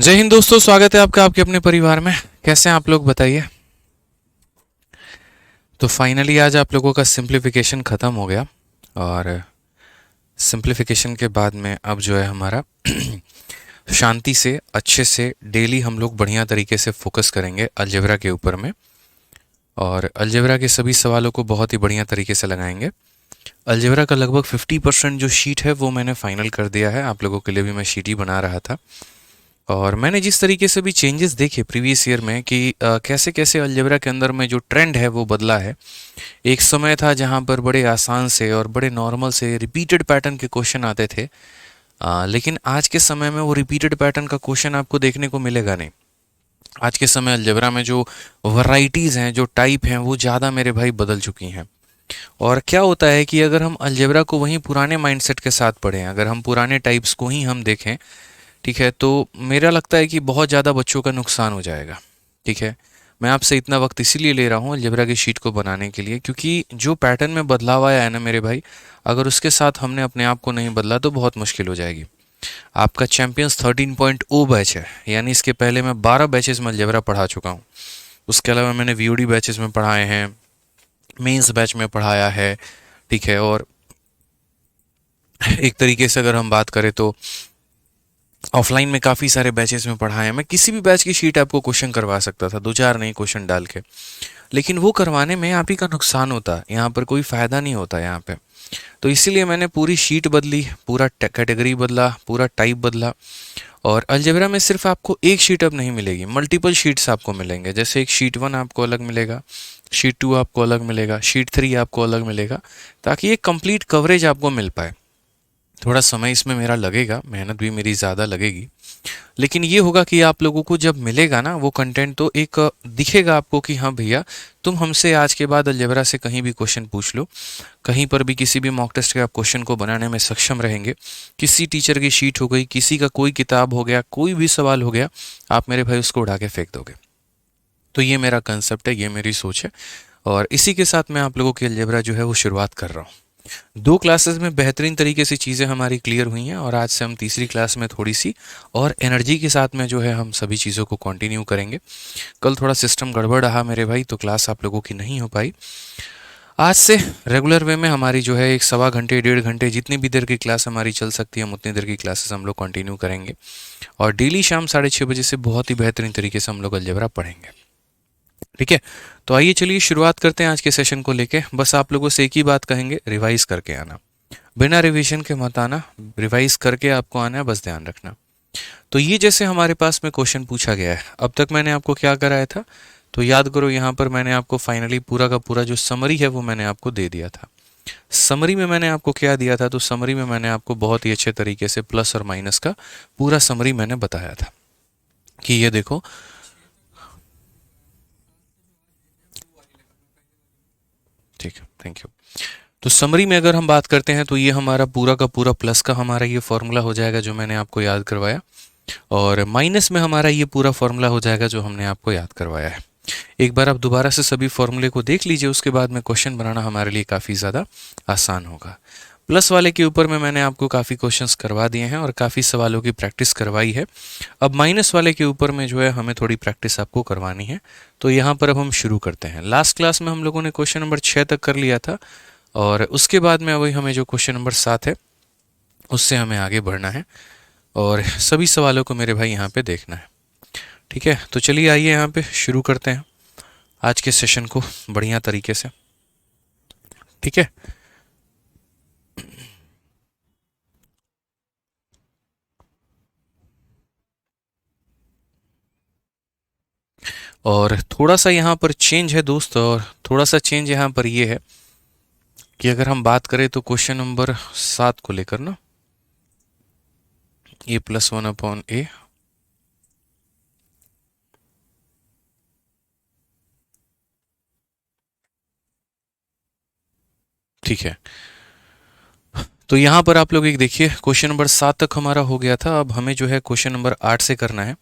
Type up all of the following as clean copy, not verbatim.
जय हिंद दोस्तों, स्वागत है आपका आपके अपने परिवार में। कैसे हैं आप लोग, बताइए। तो फाइनली आज आप लोगों का सिंप्लीफिकेशन ख़त्म हो गया। और सिंप्लीफिकेशन के बाद में अब जो है हमारा शांति से अच्छे से डेली हम लोग बढ़िया तरीके से फोकस करेंगे अलजेब्रा के ऊपर में। और अलजेब्रा के सभी सवालों को बहुत ही बढ़िया तरीके से लगाएंगे। अलजेब्रा का लगभग 50% जो शीट है वो मैंने फाइनल कर दिया है। आप लोगों के लिए भी मैं शीट ही बना रहा था। और मैंने जिस तरीके से भी चेंजेस देखे प्रीवियस ईयर में कि कैसे कैसे अलजेब्रा के अंदर में जो ट्रेंड है वो बदला है। एक समय था जहाँ पर बड़े आसान से और बड़े नॉर्मल से रिपीटेड पैटर्न के क्वेश्चन आते थे। लेकिन आज के समय में वो रिपीटेड पैटर्न का क्वेश्चन आपको देखने को मिलेगा नहीं। आज के समय अलजेब्रा में जो वैरायटीज़ हैं, जो टाइप हैं, वो ज़्यादा मेरे भाई बदल चुकी हैं। और क्या होता है कि अगर हम अलजेब्रा को वहीं पुराने माइंडसेट के साथ पढ़ें, अगर हम पुराने टाइप्स को ही हम देखें, ठीक है, तो मेरा लगता है कि बहुत ज़्यादा बच्चों का नुकसान हो जाएगा। ठीक है, मैं आपसे इतना वक्त इसीलिए ले रहा हूँ अलजेब्रा की शीट को बनाने के लिए, क्योंकि जो पैटर्न में बदलाव आया है ना मेरे भाई, अगर उसके साथ हमने अपने आप को नहीं बदला तो बहुत मुश्किल हो जाएगी। आपका चैंपियंस 13.0 बैच है, यानी इसके पहले मैं 12 बैचेस में अलजेब्रा पढ़ा चुका हूँ। उसके अलावा मैंने वीओडी बैचेस में पढ़ाए हैं, मेंस बैच में पढ़ाया है। ठीक है, और एक तरीके से अगर हम बात करें तो ऑफलाइन में काफ़ी सारे बैचेस में पढ़ाए हैं। मैं किसी भी बैच की शीट आपको क्वेश्चन करवा सकता था, दो चार नए क्वेश्चन डाल के। लेकिन वो करवाने में आप ही का नुकसान होता, यहाँ पर कोई फ़ायदा नहीं होता यहाँ पे। तो इसीलिए मैंने पूरी शीट बदली, पूरा कैटेगरी बदला, पूरा टाइप बदला। और अलजेब्रा में सिर्फ आपको एक शीट अब नहीं मिलेगी, मल्टीपल शीट्स आपको मिलेंगे। जैसे एक शीट 1 आपको अलग मिलेगा, शीट 2 आपको अलग मिलेगा, शीट 3 आपको अलग मिलेगा, ताकि एक कंप्लीट कवरेज आपको मिल पाए। थोड़ा समय इसमें मेरा लगेगा, मेहनत भी मेरी ज़्यादा लगेगी। लेकिन ये होगा कि आप लोगों को जब मिलेगा ना वो कंटेंट, तो एक दिखेगा आपको कि हाँ भैया, तुम हमसे आज के बाद अलजेब्रा से कहीं भी क्वेश्चन पूछ लो, कहीं पर भी किसी भी मॉक टेस्ट के आप क्वेश्चन को बनाने में सक्षम रहेंगे। किसी टीचर की शीट हो गई, किसी का कोई किताब हो गया, कोई भी सवाल हो गया, आप मेरे भाई उसको उठा के फेंक दोगे। तो ये मेरा कंसेप्ट है, ये मेरी सोच है। और इसी के साथ मैं आप लोगों की अलजेब्रा जो है वो शुरुआत कर रहा हूँ। 2 क्लासेस में बेहतरीन तरीके से चीज़ें हमारी क्लियर हुई हैं, और आज से हम तीसरी क्लास में थोड़ी सी और एनर्जी के साथ में जो है हम सभी चीज़ों को कंटिन्यू करेंगे। कल थोड़ा सिस्टम गड़बड़ रहा मेरे भाई, तो क्लास आप लोगों की नहीं हो पाई। आज से रेगुलर वे में हमारी जो है एक सवा घंटे 1.5 घंटे जितनी भी देर की क्लास हमारी चल सकती है, हम उतनी देर की क्लासेस हम लोग कंटिन्यू करेंगे। और डेली शाम 6:30 बजे से बहुत ही बेहतरीन तरीके से हम लोग अलजेब्रा पढ़ेंगे। ठीक है, तो आइए चलिए शुरुआत करते हैं आज के सेशन को लेके। बस आप लोगों से एक ही बात कहेंगे, रिवाइज करके आना, बिना रिवीजन के मत आना, रिवाइज करके आपको आना है, बस ध्यान रखना। तो ये जैसे हमारे पास में क्वेश्चन पूछा गया है, अब तक मैंने आपको क्या कराया था, तो याद करो, यहाँ पर मैंने आपको फाइनली पूरा का पूरा जो समरी है वो मैंने आपको दे दिया था। समरी में मैंने आपको क्या दिया था, तो समरी में मैंने आपको बहुत ही अच्छे तरीके से प्लस और माइनस का पूरा समरी मैंने बताया था कि ये देखो। ठीक है, थैंक यू। तो समरी में अगर हम बात करते हैं तो ये हमारा पूरा का पूरा प्लस का हमारा ये फॉर्मूला हो जाएगा जो मैंने आपको याद करवाया, और माइनस में हमारा ये पूरा फॉर्मूला हो जाएगा जो हमने आपको याद करवाया है। एक बार आप दोबारा से सभी फॉर्मूले को देख लीजिए, उसके बाद में क्वेश्चन बनाना हमारे लिए काफ़ी ज़्यादा आसान होगा। प्लस वाले के ऊपर में मैंने आपको काफ़ी क्वेश्चंस करवा दिए हैं और काफ़ी सवालों की प्रैक्टिस करवाई है। अब माइनस वाले के ऊपर में जो है हमें थोड़ी प्रैक्टिस आपको करवानी है। तो यहाँ पर अब हम शुरू करते हैं। लास्ट क्लास में हम लोगों ने क्वेश्चन नंबर 6 तक कर लिया था, और उसके बाद में अभी हमें जो क्वेश्चन नंबर 7 है उससे हमें आगे बढ़ना है, और सभी सवालों को मेरे भाई यहाँ पे देखना है। ठीक है, तो चलिए आइए यहाँ पे शुरू करते हैं आज के सेशन को बढ़िया तरीके से। ठीक है, और थोड़ा सा यहाँ पर चेंज है दोस्त, और थोड़ा सा चेंज यहाँ पर ये है कि अगर हम बात करें तो क्वेश्चन नंबर 7 को लेकर ना, ए प्लस 1/a, ठीक है। तो यहाँ पर आप लोग एक देखिए, क्वेश्चन नंबर 7 तक हमारा हो गया था। अब हमें जो है क्वेश्चन नंबर 8 से करना है,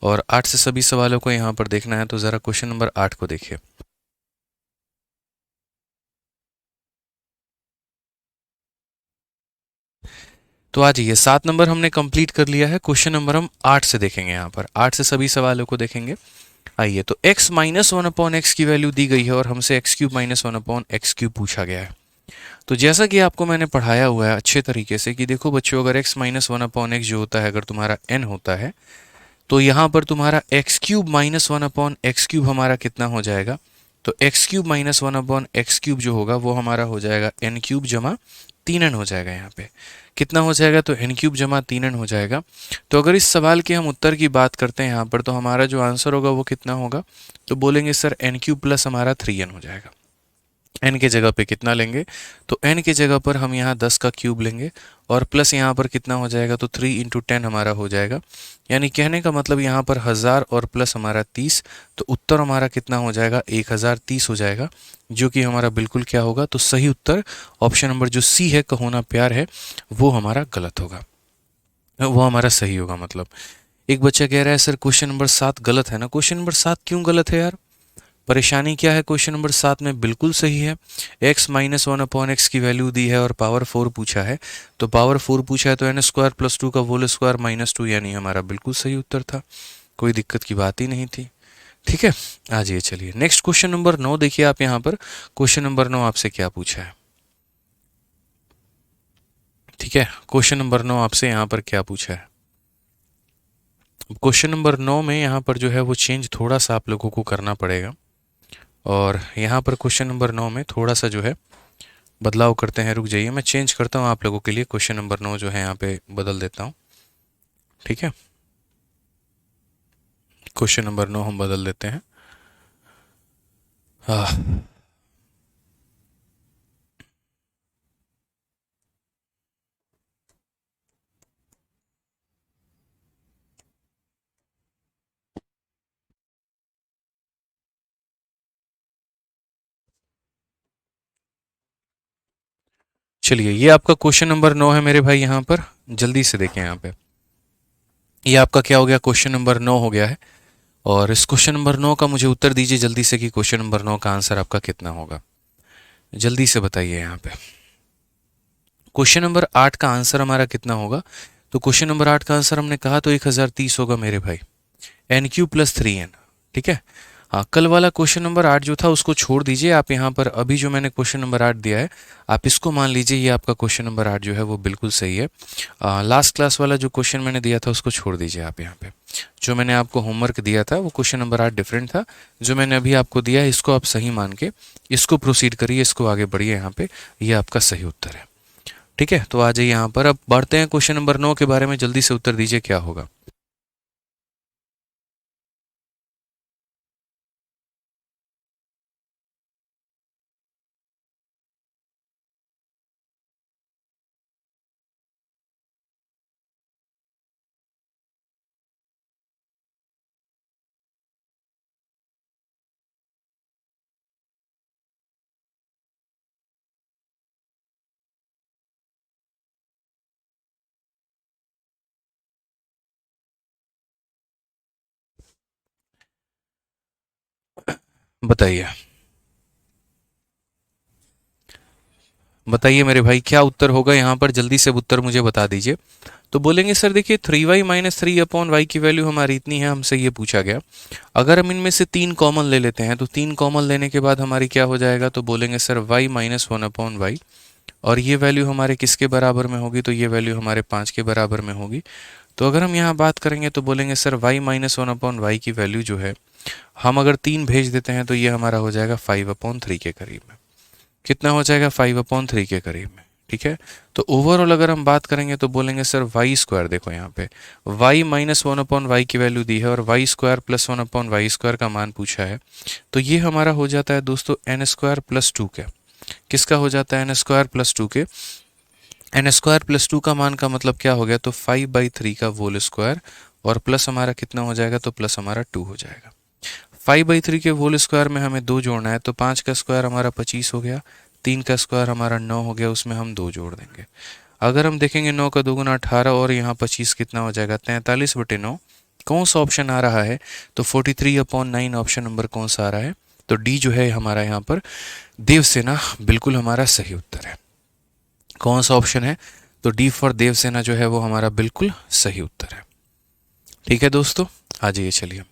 और 8 से सभी सवालों को यहाँ पर देखना है। तो ज़रा क्वेश्चन नंबर 8 को देखिए। तो आ जाइए, 7 नंबर हमने कंप्लीट कर लिया है। क्वेश्चन नंबर हम 8 से देखेंगे। यहाँ पर 8 से सभी सवालों को देखेंगे। आइए, तो x minus one upon x की वैल्यू दी गई है और हमसे x cube minus one upon x cube पूछा गया है। तो जैसा कि आपको मैंने पढ़ाया हुआ है अच्छे तरीके से कि देखो बच्चों, अगर x minus one upon x जो होता है, अगर तुम्हारा n होता है, तो यहाँ पर तुम्हारा x cube minus one upon x cube हमारा कितना हो जाएगा? तो x cube minus one upon x cube जो होगा वो हमारा हो जाएगा एन क्यूब जमा 3n हो जाएगा। यहाँ पे कितना हो जाएगा? तो एन क्यूब जमा 3n हो जाएगा। तो अगर इस सवाल के हम उत्तर की बात करते हैं यहाँ पर, तो हमारा जो आंसर होगा वो कितना होगा? तो बोलेंगे सर एन क्यूब प्लस हमारा 3n हो जाएगा। n के जगह पे कितना लेंगे? तो n के जगह पर हम यहाँ 10 का क्यूब लेंगे और प्लस यहाँ पर कितना हो जाएगा? तो 3 इंटू 10 हमारा हो जाएगा। यानी कहने का मतलब यहाँ पर 1000 और प्लस हमारा 30, तो उत्तर हमारा कितना हो जाएगा? 1030 हो जाएगा, जो कि हमारा बिल्कुल क्या होगा? तो सही उत्तर ऑप्शन नंबर जो सी है, कहो ना प्यार है, वो हमारा गलत होगा, वो हमारा सही होगा। मतलब एक बच्चा कह रहा है सर क्वेश्चन नंबर 7 गलत है ना। क्वेश्चन नंबर 7 क्यों गलत है यार? परेशानी क्या है? क्वेश्चन नंबर 7 में बिल्कुल सही है। x minus one upon x की वैल्यू दी है और पावर 4 पूछा है, तो पावर 4 पूछा है तो एन स्क्वायर प्लस 2 का होल स्क्वायर माइनस 2, यानी हमारा बिल्कुल सही उत्तर था। कोई दिक्कत की बात ही नहीं थी। ठीक है, आ जाइए, चलिए नेक्स्ट क्वेश्चन नंबर 9 देखिए आप। यहाँ पर क्वेश्चन नंबर 9 आपसे क्या पूछा है? ठीक है, क्वेश्चन नंबर 9 आपसे यहाँ पर क्या पूछा है? क्वेश्चन नंबर 9 में यहाँ पर जो है वो चेंज थोड़ा सा आप लोगों को करना पड़ेगा, और यहाँ पर क्वेश्चन नंबर 9 में थोड़ा सा जो है बदलाव करते हैं। रुक जाइए, मैं चेंज करता हूँ आप लोगों के लिए। क्वेश्चन नंबर 9 जो है यहाँ पे बदल देता हूँ। ठीक है, क्वेश्चन नंबर 9 हम बदल देते हैं। चलिए, ये आपका क्वेश्चन नंबर 9 है मेरे भाई। यहाँ पर जल्दी से देखें, यहाँ पे ये आपका क्या हो गया? क्वेश्चन नंबर 9 हो गया है। और इस क्वेश्चन नंबर 9 का मुझे उत्तर दीजिए जल्दी से कि क्वेश्चन नंबर 9 का आंसर आपका कितना होगा। जल्दी से बताइए। यहाँ पे क्वेश्चन नंबर 8 का आंसर हमारा कितना होगा? तो क्वेश्चन नंबर 8 का आंसर हमने कहा तो 1030 होगा मेरे भाई, एन क्यू प्लस 3n। ठीक है, हाँ, कल वाला क्वेश्चन नंबर 8 जो था उसको छोड़ दीजिए आप। यहाँ पर अभी जो मैंने क्वेश्चन नंबर 8 दिया है, आप इसको मान लीजिए ये आपका क्वेश्चन नंबर 8 जो है वो बिल्कुल सही है। लास्ट क्लास वाला जो क्वेश्चन मैंने दिया था उसको छोड़ दीजिए आप। यहाँ पे जो मैंने आपको होमवर्क दिया था वो क्वेश्चन नंबर 8 डिफरेंट था। जो मैंने अभी आपको दिया है इसको आप सही मान के इसको प्रोसीड करिए, इसको आगे बढ़िए। यहाँ पे ये आपका सही उत्तर है। ठीक है, तो आ जाइए यहाँ पर। अब बढ़ते हैं क्वेश्चन नंबर 9 के बारे में। जल्दी से उत्तर दीजिए क्या होगा। बताइए, बताइए मेरे भाई क्या उत्तर होगा यहाँ पर? जल्दी से उत्तर मुझे बता दीजिए। तो बोलेंगे सर देखिए 3y माइनस 3 अपॉन वाई की वैल्यू हमारी इतनी है, हमसे ये पूछा गया। अगर हम इनमें से 3 कॉमन ले लेते हैं तो 3 कॉमन लेने के बाद हमारी क्या हो जाएगा? तो बोलेंगे sir y minus 1 upon y, और ये वैल्यू हमारे किसके बराबर में होगी? तो ये वैल्यू हमारे 5 के बराबर में होगी। तो अगर हम यहाँ बात करेंगे तो बोलेंगे sir y minus 1 upon y की वैल्यू जो है, हम अगर 3 भेज देते हैं तो ये हमारा हो जाएगा 5 अपॉन 3 के करीब में। कितना हो जाएगा? 5 अपॉन 3 के करीब में। ठीक है, तो ओवरऑल अगर हम बात करेंगे तो बोलेंगे सर वाई स्क्वायर, देखो यहाँ पे y माइनस 1 अपॉन वाई की वैल्यू दी है और y square plus 1 upon y square का मान पूछा है। तो ये हमारा हो जाता है दोस्तों एन स्क्वायर प्लस 2 के। किसका हो जाता है? एन स्क्वायर प्लस 2 के। एन स्क्वायर प्लस 2 का मान का मतलब क्या हो गया? तो 5/3 का होल स्क्वायर, और प्लस हमारा कितना हो जाएगा? तो प्लस हमारा 2 हो जाएगा। 5/3 के होल स्क्वायर में हमें 2 जोड़ना है, तो 5 का स्क्वायर हमारा 25 हो गया, 3 का स्क्वायर हमारा 9 हो गया, उसमें हम 2 जोड़ देंगे। अगर हम देखेंगे 9 का दोगुना 18 और यहाँ 25 कितना हो जाएगा? 43/9। कौन सा ऑप्शन आ रहा है? तो 43/9 ऑप्शन नंबर कौन सा आ रहा है? तो डी जो है हमारा यहाँ पर देवसेना बिल्कुल हमारा सही उत्तर है। कौन सा ऑप्शन है? तो डी फॉर देवसेना जो है वो हमारा बिल्कुल सही उत्तर है। ठीक है दोस्तों, आ जाइए चलिए।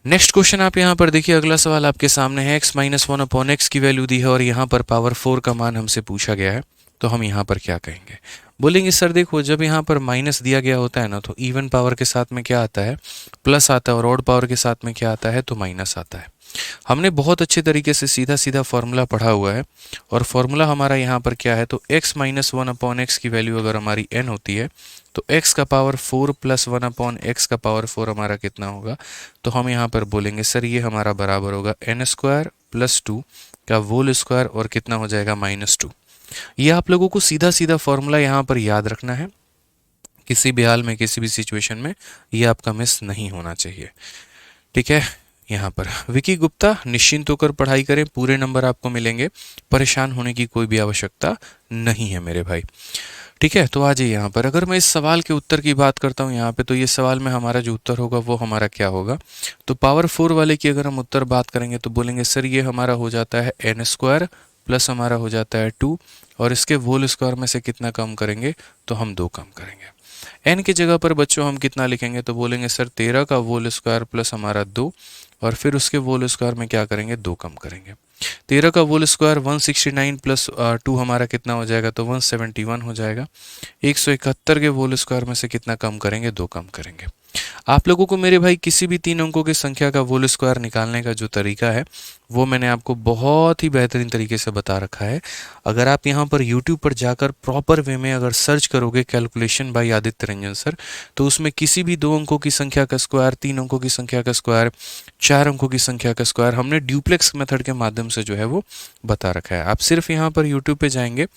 नेक्स्ट क्वेश्चन आप यहाँ पर देखिए, अगला सवाल आपके सामने है। x minus one upon x की वैल्यू दी है और यहाँ पर पावर 4 का मान हमसे पूछा गया है, तो हम यहाँ पर क्या कहेंगे? बोलेंगे सर देखो, जब यहाँ पर माइनस दिया गया होता है ना, तो इवन पावर के साथ में क्या आता है? प्लस आता है, और ऑड पावर के साथ में क्या आता है? तो माइनस आता है। हमने बहुत अच्छे तरीके से सीधा सीधा फॉर्मूला पढ़ा हुआ है, और फॉर्मूला हमारा यहाँ पर क्या है? तो x minus one upon x की वैल्यू अगर हमारी n होती है, तो x का power 4 plus one upon x का पावर 4 हमारा कितना होगा? तो हम यहाँ पर बोलेंगे सर ये हमारा बराबर होगा n स्क्वायर प्लस 2 का होल स्क्वायर, और कितना हो जाएगा? -2। ये आप लोगों को सीधा सीधा फॉर्मूला यहाँ पर याद रखना है, किसी भी हाल में, किसी भी सिचुएशन में ये आपका मिस नहीं होना चाहिए। ठीक है, यहाँ पर विकी गुप्ता, निश्चिंत होकर पढ़ाई करें, पूरे नंबर आपको मिलेंगे, परेशान होने की कोई भी आवश्यकता नहीं है मेरे भाई। ठीक है, तो आ जाइए यहाँ पर। अगर मैं इस सवाल के उत्तर की बात करता हूँ यहाँ पे, तो ये सवाल में हमारा जो उत्तर होगा वो हमारा क्या होगा? तो पावर 4 वाले की अगर हम उत्तर बात करेंगे तो बोलेंगे सर ये हमारा हो जाता है n स्क्वायर प्लस हमारा हो जाता है 2, और इसके होल स्क्वायर में से कितना कम करेंगे? तो हम 2 कम करेंगे। n की जगह पर बच्चों हम कितना लिखेंगे? तो बोलेंगे सर 13 का होल स्क्वायर प्लस हमारा 2, और फिर उसके होल स्क्वायर में क्या करेंगे? 2 कम करेंगे। 13 का होल स्क्वायर 169 प्लस 2 हमारा कितना हो जाएगा? तो 171 हो जाएगा। 171 के होल स्क्वायर में से कितना कम करेंगे? 2 कम करेंगे। आप लोगों को मेरे भाई किसी भी 3 अंकों की संख्या का होल स्क्वायर निकालने का जो तरीका है वो मैंने आपको बहुत ही बेहतरीन तरीके से बता रखा है। अगर आप यहाँ पर YouTube पर जाकर प्रॉपर वे में अगर सर्च करोगे calculation bye Aditya Ranjan sir, तो उसमें किसी भी 2 अंकों की संख्या का स्क्वायर, 3 अंकों की संख्या का स्क्वायर, 4 अंकों की संख्या का स्क्वायर हमने ड्यूप्लेक्स मेथड के माध्यम से जो है वो बता रखा है। आप सिर्फ यहाँ पर YouTube पे जाएंगे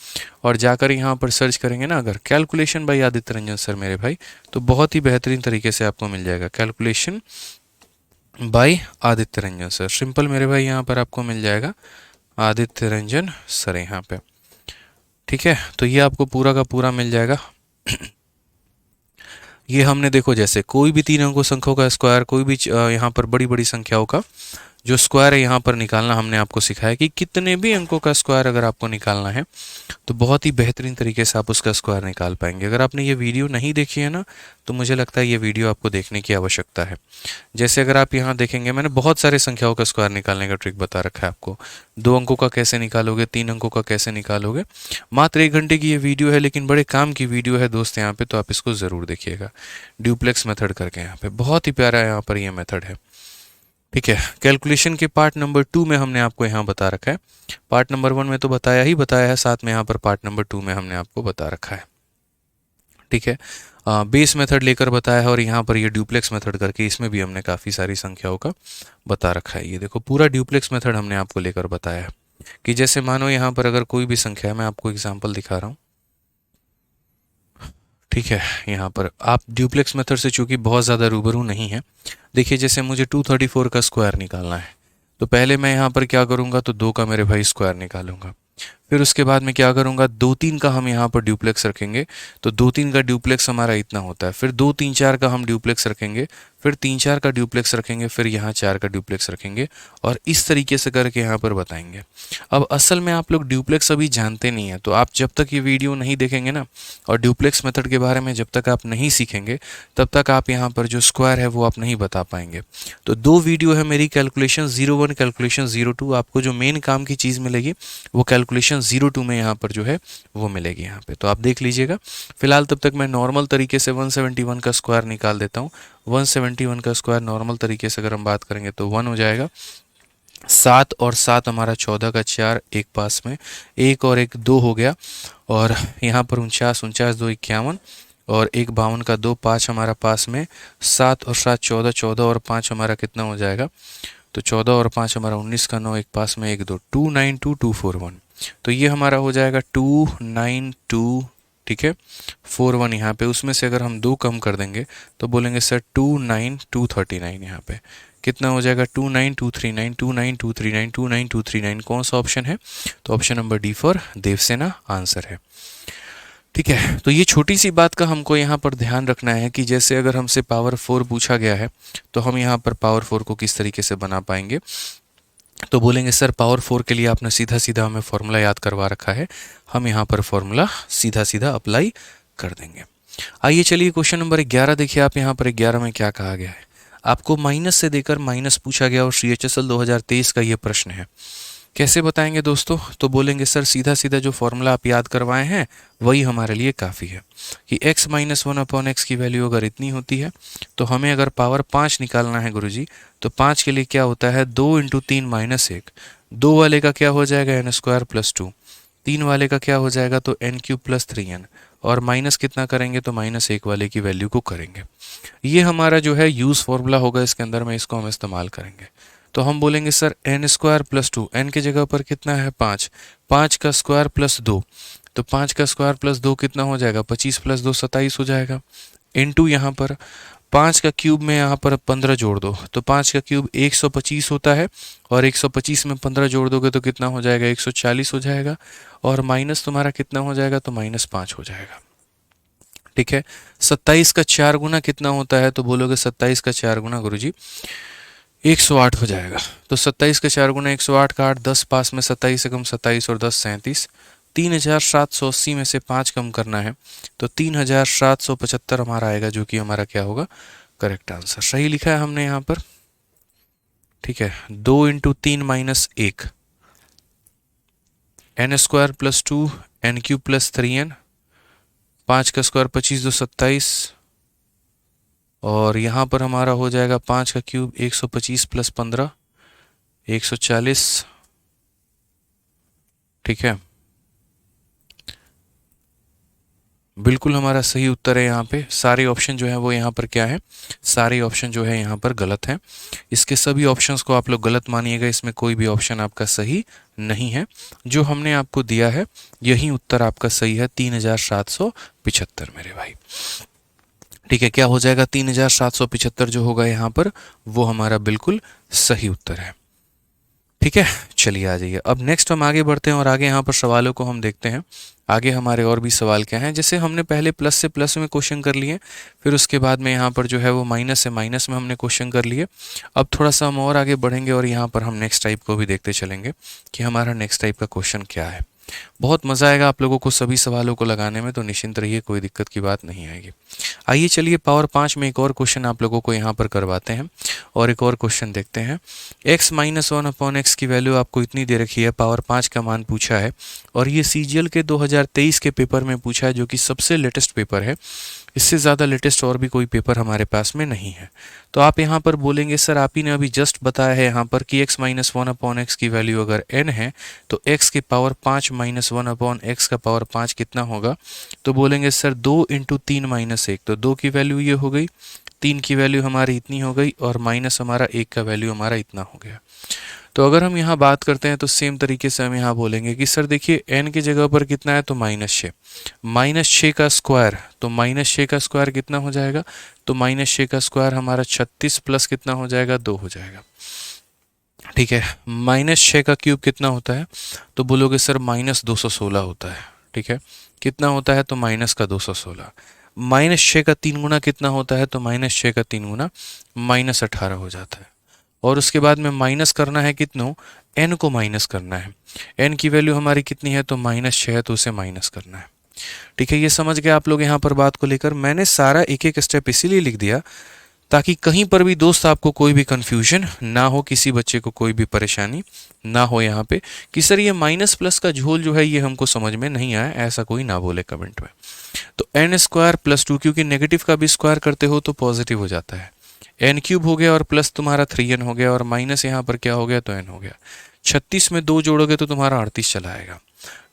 और जाकर यहाँ पर सर्च करेंगे ना अगर calculation bye Aditya Ranjan sir मेरे भाई, तो बहुत ही बेहतरीन तरीके से आपको मिल जाएगा calculation bye Aditya Ranjan sir. Simple मेरे भाई यहाँ पर आपको मिल जाएगा आदित्य रंजन सर यहाँ पे। ठीक है, तो ये आपको पूरा का पूरा मिल जाएगा। ये हमने देखो जैसे कोई भी 3 अंकों संख्याओं का स्क्वायर, कोई भी यहाँ पर बड़ी बड़ी संख्याओं का जो स्क्वायर है यहाँ पर निकालना हमने आपको सिखाया कि कितने भी अंकों का स्क्वायर अगर आपको निकालना है तो बहुत ही बेहतरीन तरीके से आप उसका स्क्वायर निकाल पाएंगे। अगर आपने ये वीडियो नहीं देखी है ना, तो मुझे लगता है ये वीडियो आपको देखने की आवश्यकता है। जैसे अगर आप यहाँ देखेंगे, मैंने बहुत सारे संख्याओं का स्क्वायर निकालने का ट्रिक बता रखा है आपको। 2 अंकों का कैसे निकालोगे, 3 अंकों का कैसे निकालोगे। मात्र 1 घंटे की ये वीडियो है, लेकिन बड़े काम की वीडियो है दोस्त यहाँ पे, तो आप इसको ज़रूर देखिएगा। ड्यूप्लेक्स मेथड करके यहाँ पे बहुत ही प्यारा यहाँ पर ये मेथड है। ठीक है, कैलकुलेशन के पार्ट नंबर 2 में हमने आपको यहाँ बता रखा है। पार्ट नंबर 1 में तो बताया है, साथ में यहाँ पर पार्ट नंबर 2 में हमने आपको बता रखा है। ठीक है, बेस मेथड लेकर बताया है, और यहाँ पर ये ड्यूप्लेक्स मेथड करके इसमें भी हमने काफ़ी सारी संख्याओं का बता रखा है। ये देखो पूरा ड्यूप्लेक्स मेथड हमने आपको लेकर बताया है कि जैसे मानो यहाँ पर अगर कोई भी संख्या है, मैं आपको एग्जाम्पल दिखा रहा हूँ। ठीक है, यहाँ पर आप ड्यूप्लेक्स मेथड से चूंकि बहुत ज़्यादा रूबरू नहीं है, देखिए जैसे मुझे 234 का स्क्वायर निकालना है, तो पहले मैं यहाँ पर क्या करूँगा? तो 2 का मेरे भाई स्क्वायर निकालूंगा। फिर उसके बाद में क्या करूँगा? 2 3 का हम यहाँ पर ड्यूप्लेक्स रखेंगे, तो 2 3 का ड्यूप्लेक्स हमारा इतना होता है। फिर 2 3 4 का हम ड्यूप्लेक्स रखेंगे, फिर 3 4 का ड्यूप्लेक्स रखेंगे, फिर यहाँ 4 का ड्यूप्लेक्स रखेंगे, और इस तरीके से करके यहाँ पर बताएंगे। अब असल में आप लोग ड्यूप्लेक्स अभी जानते नहीं हैं, तो आप जब तक ये वीडियो नहीं देखेंगे ना, और ड्यूप्लेक्स मेथड के बारे में जब तक आप नहीं सीखेंगे, तब तक आप यहाँ पर जो स्क्वायर है वो आप नहीं बता पाएंगे। तो 2 वीडियो है मेरी, कैलकुलेशन 01, कैलकुलेशन 02। आपको जो मेन काम की चीज़ मिलेगी वो कैलकुलेशन 02 में यहाँ पर जो है वो मिलेगी यहाँ पे, तो आप देख लीजिएगा। फिलहाल तब तक मैं नॉर्मल तरीके से 171 का स्क्वायर निकाल देता हूँ। 171 का स्क्वायर नॉर्मल तरीके से अगर हम बात करेंगे तो 1 हो जाएगा। 7 और 7 हमारा 14 का 4, एक पास में 1 और 1 2 हो गया, और यहाँ पर 49, 49 2 51, और 1 52 का 2, 5 हमारा पास में। 7 और 7 14, 14 और 5 हमारा कितना हो जाएगा? तो 14 और 5 हमारा 19 का 9, एक पास में 1 2, 292241। तो ये हमारा हो जाएगा 292। ठीक है, 41 यहाँ पे, उसमें से अगर हम 2 कम कर देंगे तो बोलेंगे सर 29239। यहाँ पे कितना हो जाएगा? 29239, 29239, 29239। कौन सा ऑप्शन है? तो option number D for Devsena answer है। ठीक है, तो ये छोटी सी बात का हमको यहाँ पर ध्यान रखना है कि जैसे अगर हमसे पावर 4 पूछा गया है, तो हम यहाँ पर पावर 4 को किस तरीके से बना पाएंगे। तो बोलेंगे सर पावर 4 के लिए आपने सीधा सीधा हमें फॉर्मूला याद करवा रखा है, हम यहाँ पर फॉर्मूला सीधा सीधा अप्लाई कर देंगे। आइए चलिए क्वेश्चन नंबर 11 देखिए आप यहाँ पर 11 में क्या कहा गया है। आपको माइनस से देकर माइनस पूछा गया और CHSL 2023 का ये प्रश्न है। कैसे बताएंगे दोस्तों? तो बोलेंगे सर सीधा सीधा जो फॉर्मूला आप याद करवाए हैं वही हमारे लिए काफ़ी है कि x माइनस 1/x की वैल्यू अगर इतनी होती है तो हमें अगर पावर 5 निकालना है गुरुजी, तो 5 के लिए क्या होता है 2 × 3 - 1। 2 वाले का क्या हो जाएगा n² + 2, 3 वाले का क्या हो जाएगा तो n³ + 3n, और माइनस कितना करेंगे तो -1 वाले की वैल्यू को करेंगे। ये हमारा जो है यूज़ फॉर्मूला होगा, इसके अंदर में इसको हम इस्तेमाल करेंगे। तो हम बोलेंगे सर n² + 2, n की जगह पर कितना है 5, 5 का स्क्वायर प्लस 2, तो 5 का स्क्वायर प्लस 2 कितना हो जाएगा 25 + 2 27 हो जाएगा। इनटू यहाँ पर 5 का क्यूब में यहाँ पर 15 जोड़ दो, तो 5 का क्यूब 125 होता है, और 125 में 15 जोड़ दोगे तो कितना हो जाएगा 140 हो जाएगा, और माइनस तुम्हारा कितना हो जाएगा तो -5 हो जाएगा। ठीक है, 27 का 4 गुना कितना होता है तो बोलोगे 27 का 4 गुना गुरुजी 108 हो जाएगा। तो 27 का 4 गुना 108 का 8, 10 पास में 27 से कम 27 और 10 37, 3780 में से 5 कम करना है तो 3775 हमारा आएगा, जो कि हमारा क्या होगा करेक्ट आंसर। सही लिखा है हमने यहाँ पर। ठीक है, 2 × 3 - 1, n² + 2, n³ + 3n, 5 का स्क्वायर 25 2 27, और यहाँ पर हमारा हो जाएगा 5 का क्यूब 125 + 15 140। ठीक है, बिल्कुल हमारा सही उत्तर है। यहाँ पे सारे ऑप्शन जो है वो यहाँ पर क्या है, सारे ऑप्शन जो है यहाँ पर गलत हैं। इसके सभी ऑप्शंस को आप लोग गलत मानिएगा, इसमें कोई भी ऑप्शन आपका सही नहीं है। जो हमने आपको दिया है यही उत्तर आपका सही है, 3775 मेरे भाई। ठीक है, क्या हो जाएगा 3775 जो होगा यहाँ पर वो हमारा बिल्कुल सही उत्तर है। ठीक है, चलिए आ जाइए। अब नेक्स्ट हम आगे बढ़ते हैं और आगे यहाँ पर सवालों को हम देखते हैं। आगे हमारे और भी सवाल क्या हैं, जैसे हमने पहले प्लस से प्लस में क्वेश्चन कर लिए, फिर उसके बाद में यहाँ पर जो है वो माइनस से माइनस में हमने क्वेश्चन कर लिए। अब थोड़ा सा हम और आगे बढ़ेंगे और यहाँ पर हम नेक्स्ट टाइप को भी देखते चलेंगे कि हमारा नेक्स्ट टाइप का क्वेश्चन क्या है। बहुत मज़ा आएगा आप लोगों को सभी सवालों को लगाने में, तो निश्चिंत रहिए, कोई दिक्कत की बात नहीं आएगी। आइए चलिए पावर 5 में एक और क्वेश्चन आप लोगों को यहाँ पर करवाते हैं और एक और क्वेश्चन देखते हैं। x - 1/x की वैल्यू आपको इतनी दे रखी है, पावर 5 का मान पूछा है, और ये CGL के 2023 के पेपर में पूछा है, जो कि सबसे लेटेस्ट पेपर है। इससे ज़्यादा लेटेस्ट और भी कोई पेपर हमारे पास में नहीं है। तो आप यहाँ पर बोलेंगे सर आप ही ने अभी जस्ट बताया है यहाँ पर कि x - 1/x की वैल्यू अगर n है तो x के पावर 5 - 1/x का पावर 5 कितना होगा। तो बोलेंगे सर 2 × 3 - 1, तो 2 की वैल्यू ये हो गई, 3 की वैल्यू हमारी इतनी हो गई, और माइनस हमारा 1 का वैल्यू हमारा इतना हो गया। तो अगर हम यहाँ बात करते हैं तो सेम तरीके से हम यहाँ बोलेंगे कि सर देखिए n की जगह पर कितना है तो -6, -6 का स्क्वायर, तो -6 का स्क्वायर कितना हो जाएगा तो -6 का स्क्वायर हमारा 36 प्लस कितना हो जाएगा 2 हो जाएगा। ठीक है, -6 का क्यूब कितना होता है तो बोलोगे सर -216 होता है। ठीक है, कितना होता है तो माइनस का 216, -6 का 3 गुना कितना होता है तो -6 का 3 गुना -18 हो जाता है। और उसके बाद में माइनस करना है कितनों, n को माइनस करना है। n की वैल्यू हमारी कितनी है तो -6 है, तो उसे माइनस करना है। ठीक है, ये समझ गए आप लोग यहाँ पर बात को लेकर। मैंने सारा एक एक स्टेप इसीलिए लिख दिया ताकि कहीं पर भी दोस्त आपको कोई भी कंफ्यूजन ना हो, किसी बच्चे को कोई भी परेशानी ना हो यहाँ पे कि सर ये माइनस प्लस का झोल जो है ये हमको समझ में नहीं आया, ऐसा कोई ना बोले कमेंट में। तो n² + 2, क्योंकि नेगेटिव का भी स्क्वायर करते हो तो पॉजिटिव हो जाता है। n³ हो गया और प्लस तुम्हारा 3n हो गया, और माइनस यहाँ पर क्या हो गया तो n हो गया। 36 में 2 जोड़ोगे तो तुम्हारा 38 चला आएगा।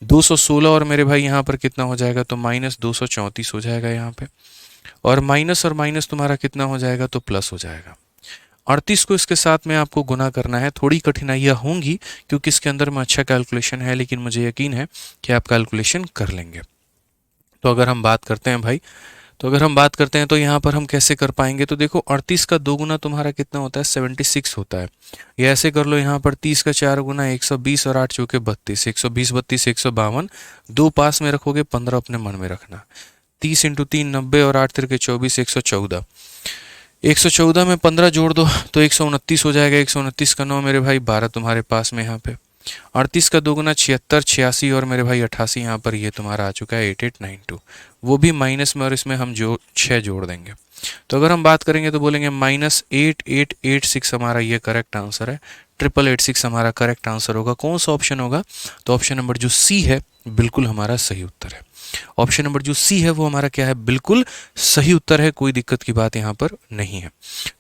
216 और मेरे भाई यहाँ पर कितना हो जाएगा तो -234 हो जाएगा यहाँ पे, और माइनस तुम्हारा कितना हो जाएगा तो प्लस हो जाएगा। 38 को इसके साथ में आपको गुना करना है। थोड़ी कठिनाइयाँ होंगी क्योंकि इसके अंदर में अच्छा कैलकुलेशन है, लेकिन मुझे यकीन है कि आप कैलकुलेशन कर लेंगे। तो अगर हम बात करते हैं भाई, तो अगर हम बात करते हैं तो यहाँ पर हम कैसे कर पाएंगे, तो देखो 38 का 2 गुना तुम्हारा कितना होता है 76 होता है। ये ऐसे कर लो, यहाँ पर 30 का 4 गुना 120 और 8 चौके 32, 120 32 152, 2 पास में रखोगे 15 अपने मन में रखना। 30 × 3 90 और 8 तिरके 24 114। 114 में 15 जोड़ दो तो 129 हो जाएगा। 129 का 9 मेरे भाई 12 तुम्हारे पास में यहाँ पे। 38 का 2 गुना 76, 86 और मेरे भाई 88 यहाँ पर ये तुम्हारा आ चुका है 8892। वो भी माइनस में और इसमें हम जो 6 जोड़ देंगे। तो अगर हम बात करेंगे तो बोलेंगे -8886 हमारा ये करेक्ट आंसर है। 8886 हमारा करेक्ट आंसर होगा। कौन सा ऑप्शन होगा? तो ऑप्शन नंबर जो सी है बिल्कुल हमारा सही उत्तर है। ऑप्शन नंबर जो सी है वो हमारा क्या है? बिल्कुल सही उत्तर है। कोई दिक्कत की बात यहाँ पर नहीं है।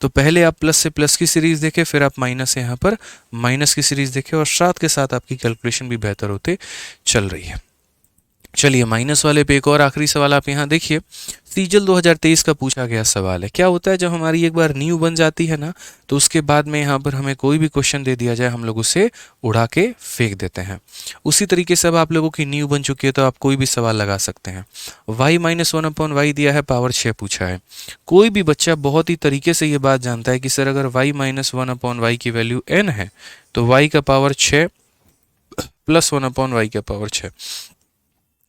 तो पहले आप प्लस से प्लस की सीरीज देखें, फिर आप माइनस से यहाँ पर माइनस की सीरीज देखें और साथ के साथ आपकी कैलकुलेशन भी बेहतर होते चल रही है। चलिए माइनस वाले पे एक और आखिरी सवाल आप यहाँ देखिए। सीजल 2023 का पूछा गया सवाल है। क्या होता है जब हमारी एक बार न्यू बन जाती है ना, तो उसके बाद में यहाँ पर हमें कोई भी क्वेश्चन दे दिया जाए, हम लोग उसे उड़ा के फेंक देते हैं। उसी तरीके से अब आप लोगों की न्यू बन चुकी है तो आप कोई भी सवाल लगा सकते हैं। y-1/y दिया है, पावर 6 पूछा है। कोई भी बच्चा बहुत ही तरीके से ये बात जानता है कि सर अगर y-1/y की वैल्यू n है तो y का पावर 6 प्लस 1/y का पावर 6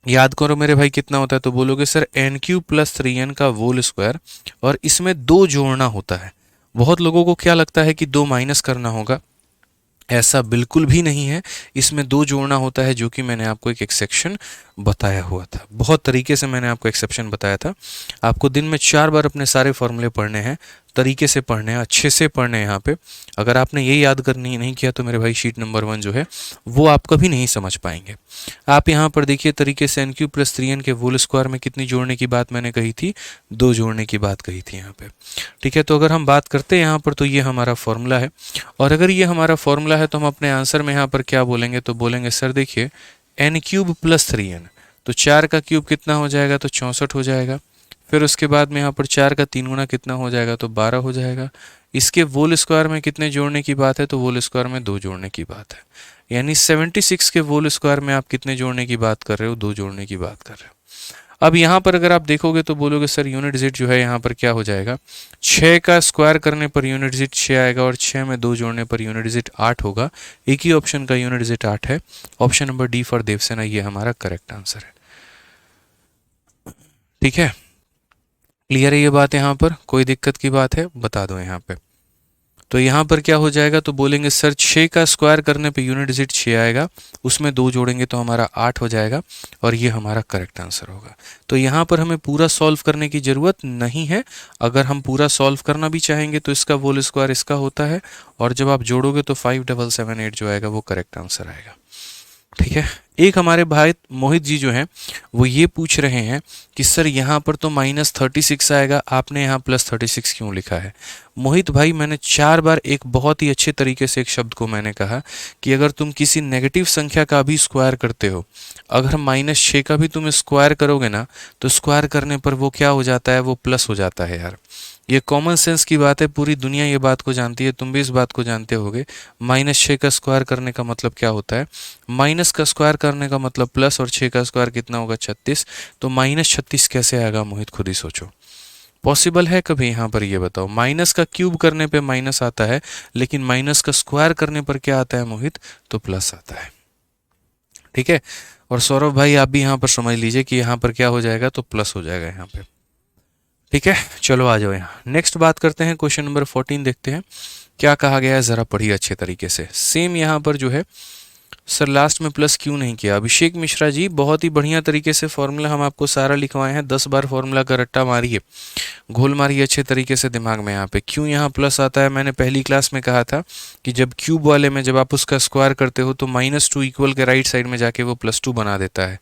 याद करो मेरे भाई कितना होता है। तो बोलोगे सर n³ प्लस 3n का होल स्क्वायर और इसमें 2 जोड़ना होता है। बहुत लोगों को क्या लगता है कि 2 माइनस करना होगा, ऐसा बिल्कुल भी नहीं है। इसमें 2 जोड़ना होता है, जो कि मैंने आपको एक एक्सेप्शन बताया हुआ था। बहुत तरीके से मैंने आपको एक्सेप्शन बताया था। आपको दिन में 4 बार अपने सारे फॉर्मूले पढ़ने हैं, तरीके से पढ़ने हैं, अच्छे से पढ़ने हैं यहाँ पे। अगर आपने ये याद करनी नहीं किया तो मेरे भाई शीट नंबर 1 जो है वो आप कभी नहीं समझ पाएंगे। आप यहाँ पर देखिए तरीके से n³ प्लस 3n के होल स्क्वायर में कितनी जोड़ने की बात मैंने कही थी? 2 जोड़ने की बात कही थी यहाँ पे। ठीक है, तो अगर हम बात करते हैं यहाँ पर तो ये हमारा फॉर्मूला है। और अगर ये हमारा फॉर्मूला है तो हम अपने आंसर में यहाँ पर क्या बोलेंगे? तो बोलेंगे सर देखिए n³ प्लस 3n, तो 4 का क्यूब कितना हो जाएगा? तो 64 हो जाएगा। फिर उसके बाद में यहाँ पर 4 का 3 गुना कितना हो जाएगा? तो 12 हो जाएगा। इसके होल स्क्वायर में कितने जोड़ने की बात है? तो होल स्क्वायर में 2 जोड़ने की बात है। यानी 76 के होल स्क्वायर में आप कितने जोड़ने की बात कर रहे हो? 2 जोड़ने की बात कर रहे हो। अब यहाँ पर अगर आप देखोगे तो बोलोगे सर यूनिट z जो है यहाँ पर क्या हो जाएगा? 6 का स्क्वायर करने पर यूनिट z 6 आएगा और 6 में 2 जोड़ने पर यूनिट z 8 होगा। एक ही ऑप्शन का यूनिट z 8 है। Option number D for Devsena ये हमारा करेक्ट आंसर है। ठीक है, क्लियर है ये बात? यहाँ पर कोई दिक्कत की बात है? बता दो यहाँ पे। तो यहाँ पर क्या हो जाएगा? तो बोलेंगे सर 6 का स्क्वायर करने पे यूनिट z 6 आएगा, उसमें 2 जोड़ेंगे तो हमारा 8 हो जाएगा और ये हमारा करेक्ट आंसर होगा। तो यहाँ पर हमें पूरा सॉल्व करने की ज़रूरत नहीं है। अगर हम पूरा सॉल्व करना भी चाहेंगे तो इसका होल स्क्वायर इसका होता है और जब आप जोड़ोगे तो 5778 जो आएगा वो करेक्ट आंसर आएगा। ठीक है, एक हमारे भाई मोहित जी जो हैं वो ये पूछ रहे हैं कि सर यहाँ पर तो -36 आएगा, आपने यहाँ +36 क्यों लिखा है? मोहित भाई मैंने 4 बार एक बहुत ही अच्छे तरीके से एक शब्द को मैंने कहा कि अगर तुम किसी नेगेटिव संख्या का भी स्क्वायर करते हो, अगर -6 का भी तुम स्क्वायर करोगे ना तो स्क्वायर करने पर वो क्या हो जाता है? वो प्लस हो जाता है यार। ये कॉमन सेंस की बात है, पूरी दुनिया ये बात को जानती है, तुम भी इस बात को जानते होगे। -6 का स्क्वायर करने का मतलब क्या होता है? माइनस का स्क्वायर करने का मतलब प्लस, और 6 का स्क्वायर कितना होगा? 36। तो -36 कैसे आएगा मोहित? खुद ही सोचो, पॉसिबल है कभी? यहाँ पर ये बताओ। माइनस का क्यूब करने पे माइनस आता है, लेकिन माइनस का स्क्वायर करने पर क्या आता है मोहित? तो प्लस आता है। ठीक है, और सौरभ भाई आप भी यहाँ पर समझ लीजिए कि यहाँ पर क्या हो जाएगा? तो प्लस हो जाएगा यहाँ पे। ठीक है, चलो आ जाओ यहाँ। नेक्स्ट बात करते हैं, क्वेश्चन नंबर 14 देखते हैं क्या कहा गया है, ज़रा पढ़िए अच्छे तरीके से। सेम यहाँ पर जो है सर लास्ट में प्लस क्यों नहीं किया? अभिषेक मिश्रा जी बहुत ही बढ़िया तरीके से फॉर्मूला हम आपको सारा लिखवाए हैं। 10 बार फॉर्मूला का रट्टा मारिए, घोल मारिए अच्छे तरीके से दिमाग में। यहाँ पे क्यों यहाँ प्लस आता है? मैंने पहली क्लास में कहा था कि जब क्यूब वाले में जब आप उसका स्क्वायर करते हो तो -2 इक्वल के राइट साइड में जाके वो +2 बना देता है।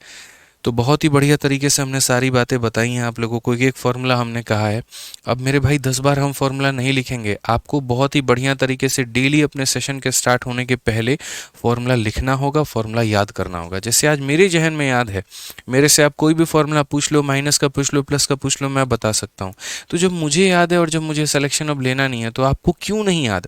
तो बहुत ही बढ़िया तरीके से हमने सारी बातें बताई हैं आप लोगों को, एक फार्मूला हमने कहा है। अब मेरे भाई 10 बार हम फार्मूला नहीं लिखेंगे, आपको बहुत ही बढ़िया तरीके से डेली अपने सेशन के स्टार्ट होने के पहले फार्मूला लिखना होगा, फार्मूला याद करना होगा। जैसे आज मेरे जहन में याद है, मेरे से आप कोई भी फार्मूला पूछ लो, माइनस का पूछ लो, प्लस का पूछ लो, मैं बता सकता हूँ। तो जब मुझे याद है और जब मुझे सिलेक्शन अब लेना नहीं है तो आपको क्यों नहीं याद?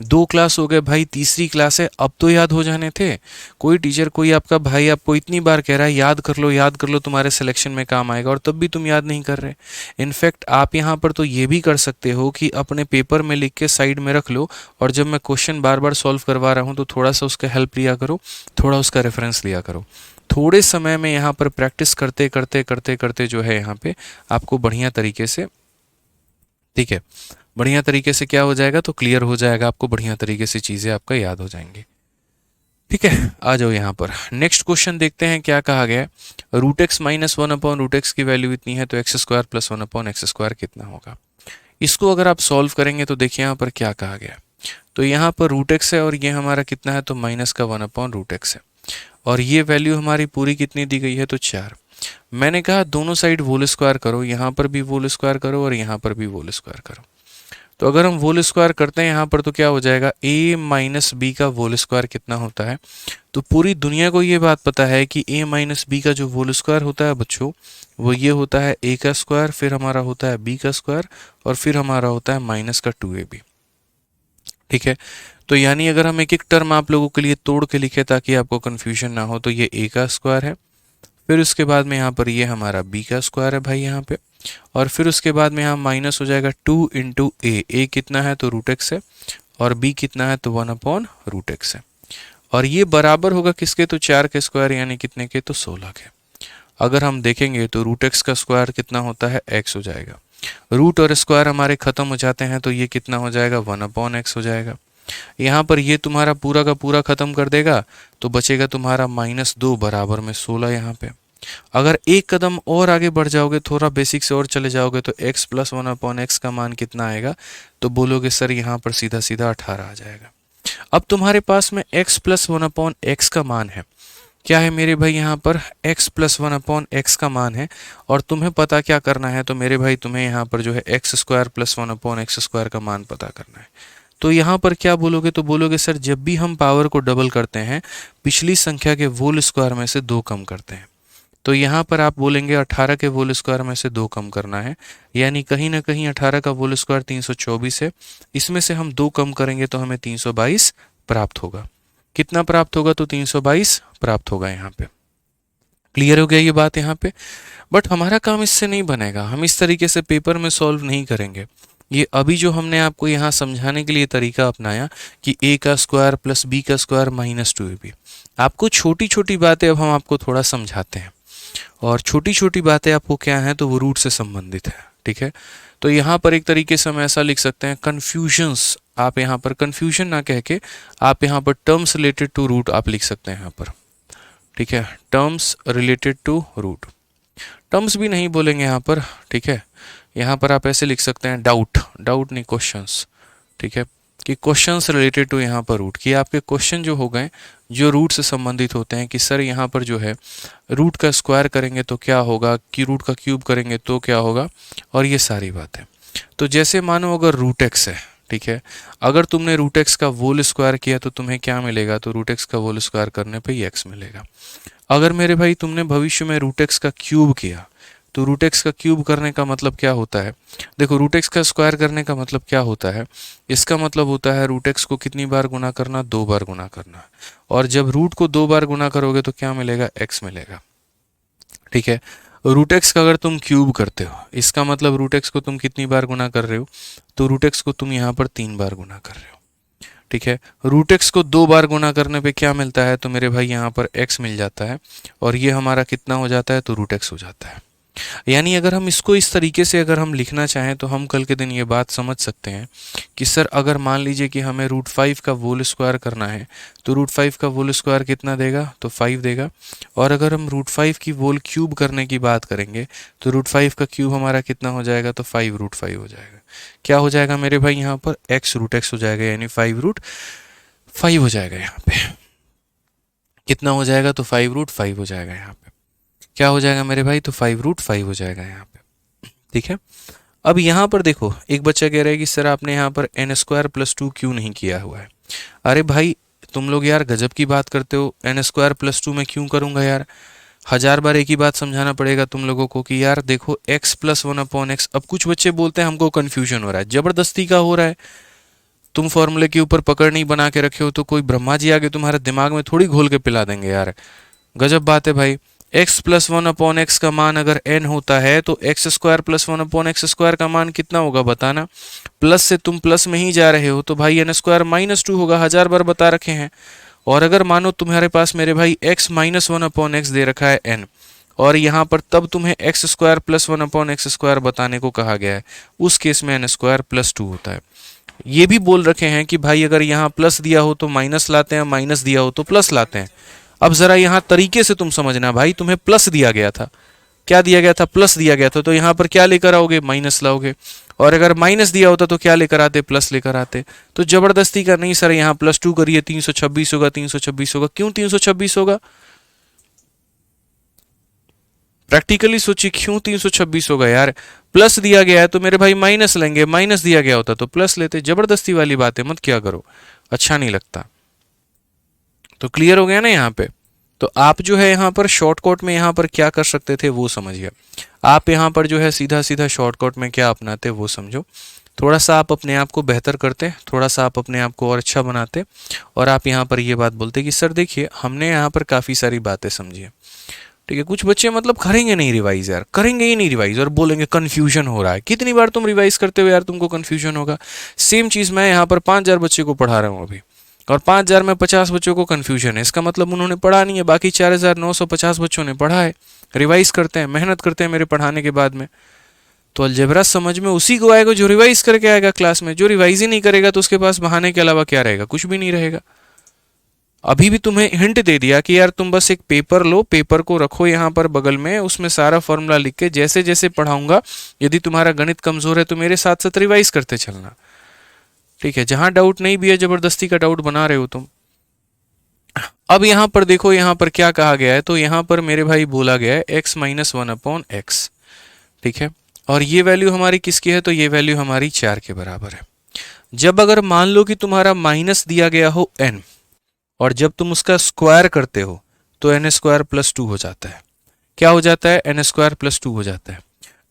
2 क्लास हो गए भाई, तीसरी क्लास है, अब तो याद हो जाने थे। कोई टीचर, कोई आपका भाई आपको इतनी बार कह रहा है याद कर लो, याद कर लो, तुम्हारे सिलेक्शन में काम आएगा, और तब भी तुम याद नहीं कर रहे। इनफैक्ट आप यहाँ पर तो ये भी कर सकते हो कि अपने पेपर में लिख के साइड में रख लो, और जब मैं क्वेश्चन बार बार सॉल्व करवा रहा हूँ तो थोड़ा सा उसका हेल्प लिया करो, थोड़ा उसका रेफरेंस लिया करो। थोड़े समय में यहाँ पर प्रैक्टिस करते करते करते करते जो है यहाँ पे आपको बढ़िया तरीके से, ठीक है, बढ़िया तरीके से क्या हो जाएगा, तो क्लियर हो जाएगा आपको, बढ़िया तरीके से चीज़ें आपका याद हो जाएंगी। ठीक है, आ जाओ यहाँ पर नेक्स्ट क्वेश्चन देखते हैं क्या कहा गया है। Root x minus one upon root x की वैल्यू इतनी है तो x square plus one upon x square कितना होगा। इसको अगर आप सॉल्व करेंगे तो देखिए यहाँ पर क्या कहा गया है। तो यहाँ पर रूट एक्स है और ये हमारा कितना है, तो माइनस का वन अपॉन रूट एक्स है, और ये वैल्यू हमारी पूरी कितनी दी गई है, तो 4। मैंने कहा दोनों साइड होल स्क्वायर करो, यहाँ पर भी होल स्क्वायर करो और यहाँ पर भी होल स्क्वायर करो। तो अगर हम होल स्क्वायर करते हैं यहाँ पर तो क्या हो जाएगा, a माइनस बी का होल स्क्वायर कितना होता है। तो पूरी दुनिया को ये बात पता है कि a माइनस बी का जो होल स्क्वायर होता है बच्चों, वो ये होता है a का स्क्वायर, फिर हमारा होता है b का स्क्वायर, और फिर हमारा होता है माइनस का 2ab। ठीक है, तो यानी अगर हम एक एक टर्म आप लोगों के लिए तोड़ के लिखे ताकि आपको कन्फ्यूजन ना हो, तो ये a का स्क्वायर है, फिर उसके बाद में यहाँ पर ये हमारा b का स्क्वायर है भाई यहाँ पे, और फिर उसके बाद में यहाँ माइनस हो जाएगा 2 इंटू ए कितना है, तो रूट एक्स है, और b कितना है, तो 1 अपॉन रूट एक्स है, और ये बराबर होगा किसके, तो 4 के स्क्वायर यानी कितने के, तो 16 के। अगर हम देखेंगे तो रूट एक्स का स्क्वायर कितना होता है, x हो जाएगा, रूट और स्क्वायर हमारे खत्म हो जाते हैं तो ये कितना हो जाएगा, 1 अपॉन एक्स हो जाएगा। यहाँ पर ये तुम्हारा पूरा का पूरा खत्म कर देगा तो बचेगा तुम्हारा -2 बराबर में 16 यहाँ पे। अगर एक कदम और आगे बढ़ जाओगे, थोड़ा बेसिक से और चले जाओगे, तो x प्लस 1 अपॉन एक्स का मान कितना आएगा, तो बोलोगे सर यहाँ पर सीधा सीधा 18 आ जाएगा। अब तुम्हारे पास में x प्लस 1 अपॉन एक्स का मान है, क्या है मेरे भाई, यहाँ पर x प्लस 1 अपॉन एक्स का मान है, और तुम्हें पता क्या करना है, तो मेरे भाई तुम्हें यहाँ पर जो है x square plus 1 upon x square का मान पता करना है। तो यहाँ पर क्या बोलोगे, तो बोलोगे सर जब भी हम पावर को डबल करते हैं पिछली संख्या के होल स्क्वायर में से 2 कम करते हैं। तो यहाँ पर आप बोलेंगे 18 के होल स्क्वायर में से 2 कम करना है, यानी कहीं ना कहीं 18 का होल स्क्वायर 324 है, इसमें से हम 2 कम करेंगे तो हमें 322 प्राप्त होगा। कितना प्राप्त होगा, तो 322 प्राप्त होगा। यहाँ पे क्लियर हो गया ये बात यहाँ पे। बट हमारा काम इससे नहीं बनेगा, हम इस तरीके से पेपर में सॉल्व नहीं करेंगे। ये अभी जो हमने आपको यहाँ समझाने के लिए तरीका अपनाया कि a का स्क्वायर प्लस b का स्क्वायर माइनस 2ab, आपको छोटी छोटी बातें अब हम आपको थोड़ा समझाते हैं, और छोटी छोटी बातें आपको क्या है, तो वो रूट से संबंधित है। ठीक है, तो यहाँ पर एक तरीके से हम ऐसा लिख सकते हैं, कन्फ्यूजन्स, आप यहाँ पर कन्फ्यूजन ना कह के आप यहाँ पर टर्म्स रिलेटेड टू रूट आप लिख सकते हैं यहाँ पर। ठीक है, terms related to root, terms भी नहीं बोलेंगे यहाँ पर। ठीक है, यहाँ पर आप ऐसे लिख सकते हैं, डाउट नहीं, क्वेश्चंस। ठीक है, कि क्वेश्चंस रिलेटेड टू यहाँ पर रूट, कि आपके क्वेश्चन जो हो गए जो रूट से संबंधित होते हैं, कि सर यहाँ पर जो है रूट का स्क्वायर करेंगे तो क्या होगा, कि रूट का क्यूब करेंगे तो क्या होगा, और ये सारी बातें। तो जैसे मानो अगर रूट एक्स है, ठीक है, अगर तुमने रूट एक्स का होल स्क्वायर किया तो तुम्हें क्या मिलेगा, तो रूट एक्स का होल स्क्वायर करने पे ही एक्स मिलेगा। अगर मेरे भाई तुमने भविष्य में रूट एक्स का क्यूब किया, तो रूट एक्स का क्यूब करने का मतलब क्या होता है, देखो रूट एक्स का स्क्वायर करने का मतलब क्या होता है, इसका मतलब होता है रूट एक्स को कितनी बार गुना करना, 2 बार गुना करना, और जब रूट को 2 बार गुना करोगे तो क्या मिलेगा, एक्स मिलेगा। ठीक है, रूट एक्स का अगर तुम क्यूब करते हो, इसका मतलब रूट एक्स को तुम कितनी बार गुना कर रहे हो, तो रूट एक्स को तुम यहाँ पर 3 बार गुना कर रहे हो। ठीक है, रूट एक्स को 2 बार गुना करने पे क्या मिलता है, तो मेरे भाई यहाँ पर x मिल जाता है, और ये हमारा कितना हो जाता है, तो रूट एक्स हो जाता है। यानी अगर हम इसको इस तरीके से अगर हम लिखना चाहें तो हम कल के दिन ये बात समझ सकते हैं कि सर अगर मान लीजिए कि हमें रूट 5 का होल स्क्वायर करना है, तो रूट 5 का होल स्क्वायर कितना देगा, तो 5 देगा, और अगर हम रूट 5 की होल क्यूब करने की बात करेंगे तो रूट 5 का क्यूब हमारा कितना हो जाएगा, तो 5 रूट 5 हो जाएगा। क्या हो जाएगा मेरे भाई, यहाँ पर x रूट एक्स हो जाएगा, यानी 5 रूट 5 हो जाएगा। यहाँ पे कितना हो जाएगा, तो 5 रूट 5 हो जाएगा। यहाँ पे क्या हो जाएगा मेरे भाई, तो 5 रूट 5 हो जाएगा यहाँ पे। ठीक है, अब यहाँ पर देखो एक बच्चा कह रहा है कि सर आपने यहाँ पर एन स्क्वायर प्लस 2 क्यों नहीं किया हुआ है। अरे भाई तुम लोग यार गजब की बात करते हो, एन स्क्वायर प्लस 2 मैं क्यों करूँगा यार, 1000 बार एक ही बात समझाना पड़ेगा तुम लोगों को कि यार देखो x प्लस 1 अपॉन एक्स। अब कुछ बच्चे बोलते हैं हमको कन्फ्यूजन हो रहा है, ज़बरदस्ती का हो रहा है, तुम फॉर्मूले के ऊपर पकड़ नहीं बना के रखे हो तो कोई ब्रह्मा जी आगे तुम्हारे दिमाग में थोड़ी घोल के पिला देंगे यार। गजब बात है भाई, x प्लस 1 अपॉन एक्स का मान अगर n होता है तो x square plus 1 upon x square का मान कितना होगा बताना। प्लस से तुम प्लस में ही जा रहे हो तो भाई n स्क्वायर -2 होगा, 1000 बार बता रखे हैं। और अगर मानो तुम्हारे पास मेरे भाई x -1 अपॉन एक्स दे रखा है n, और यहाँ पर तब तुम्हें एक्स स्क्वायर प्लस 1/x² बताने को कहा गया है, उस केस में n² प्लस 2 होता है। ये भी बोल रखे हैं कि भाई अगर यहाँ प्लस दिया हो तो माइनस लाते हैं, माइनस दिया हो तो प्लस लाते हैं। अब जरा यहाँ तरीके से तुम समझना, भाई तुम्हें प्लस दिया गया था, क्या दिया गया था, प्लस दिया गया था, तो यहाँ पर क्या लेकर आओगे, माइनस लाओगे। और अगर माइनस दिया होता तो क्या लेकर आते, प्लस लेकर आते। तो जबरदस्ती का नहीं सर यहाँ +2 करिए, 326 होगा, 326 होगा। क्यों 326 होगा, प्रैक्टिकली सोचिए क्यों 326 होगा यार। प्लस दिया गया है तो मेरे भाई माइनस लेंगे, माइनस दिया गया होता तो प्लस लेते। जबरदस्ती वाली बात है, मत क्या करो, अच्छा नहीं लगता। तो क्लियर हो गया ना यहाँ पे। तो आप जो है यहाँ पर शॉर्टकट में यहाँ पर क्या कर सकते थे वो समझिए। आप यहाँ पर जो है सीधा सीधा शॉर्टकट में क्या अपनाते वो समझो। थोड़ा सा आप अपने आप को बेहतर करते, थोड़ा सा आप अपने आप को और अच्छा बनाते, और आप यहाँ पर ये बात बोलते कि सर देखिए हमने यहाँ पर काफ़ी सारी बातें समझी है, ठीक है। कुछ बच्चे मतलब करेंगे नहीं रिवाइज यार, करेंगे ही नहीं रिवाइज, और बोलेंगे कन्फ्यूजन हो रहा है। कितनी बार तुम रिवाइज करते हो यार, तुमको कन्फ्यूजन होगा। सेम चीज़ मैं यहाँ पर 5000 बच्चे को पढ़ा रहा हूँ अभी, और 5000 में 50 बच्चों को कन्फ्यूजन है, इसका मतलब उन्होंने पढ़ा नहीं है। बाकी 4950 बच्चों ने पढ़ा है, रिवाइज करते हैं, मेहनत करते हैं मेरे पढ़ाने के बाद में। तो अलजेब्रा समझ में उसी को आएगा जो रिवाइज करके आएगा क्लास में। जो रिवाइज ही नहीं करेगा तो उसके पास बहाने के अलावा क्या रहेगा, कुछ भी नहीं रहेगा। अभी भी तुम्हें हिंट दे दिया कि यार तुम बस एक पेपर लो, पेपर को रखो यहाँ पर बगल में, उसमें सारा फॉर्मूला लिख के जैसे जैसे पढ़ाऊंगा, यदि तुम्हारा गणित कमजोर है तो मेरे साथ साथ रिवाइज करते चलना, ठीक है। जहां डाउट नहीं भी है, जबरदस्ती का डाउट बना रहे हो तुम। अब यहाँ पर देखो, यहाँ पर क्या कहा गया है, तो यहाँ पर मेरे भाई बोला गया है x - 1/x, ठीक है। और ये वैल्यू हमारी किसकी है, तो ये वैल्यू हमारी 4 के बराबर है। जब अगर मान लो कि तुम्हारा माइनस दिया गया हो n, और जब तुम उसका स्क्वायर करते हो तो n² प्लस 2 हो जाता है। क्या हो जाता है, n² प्लस 2 हो जाता है।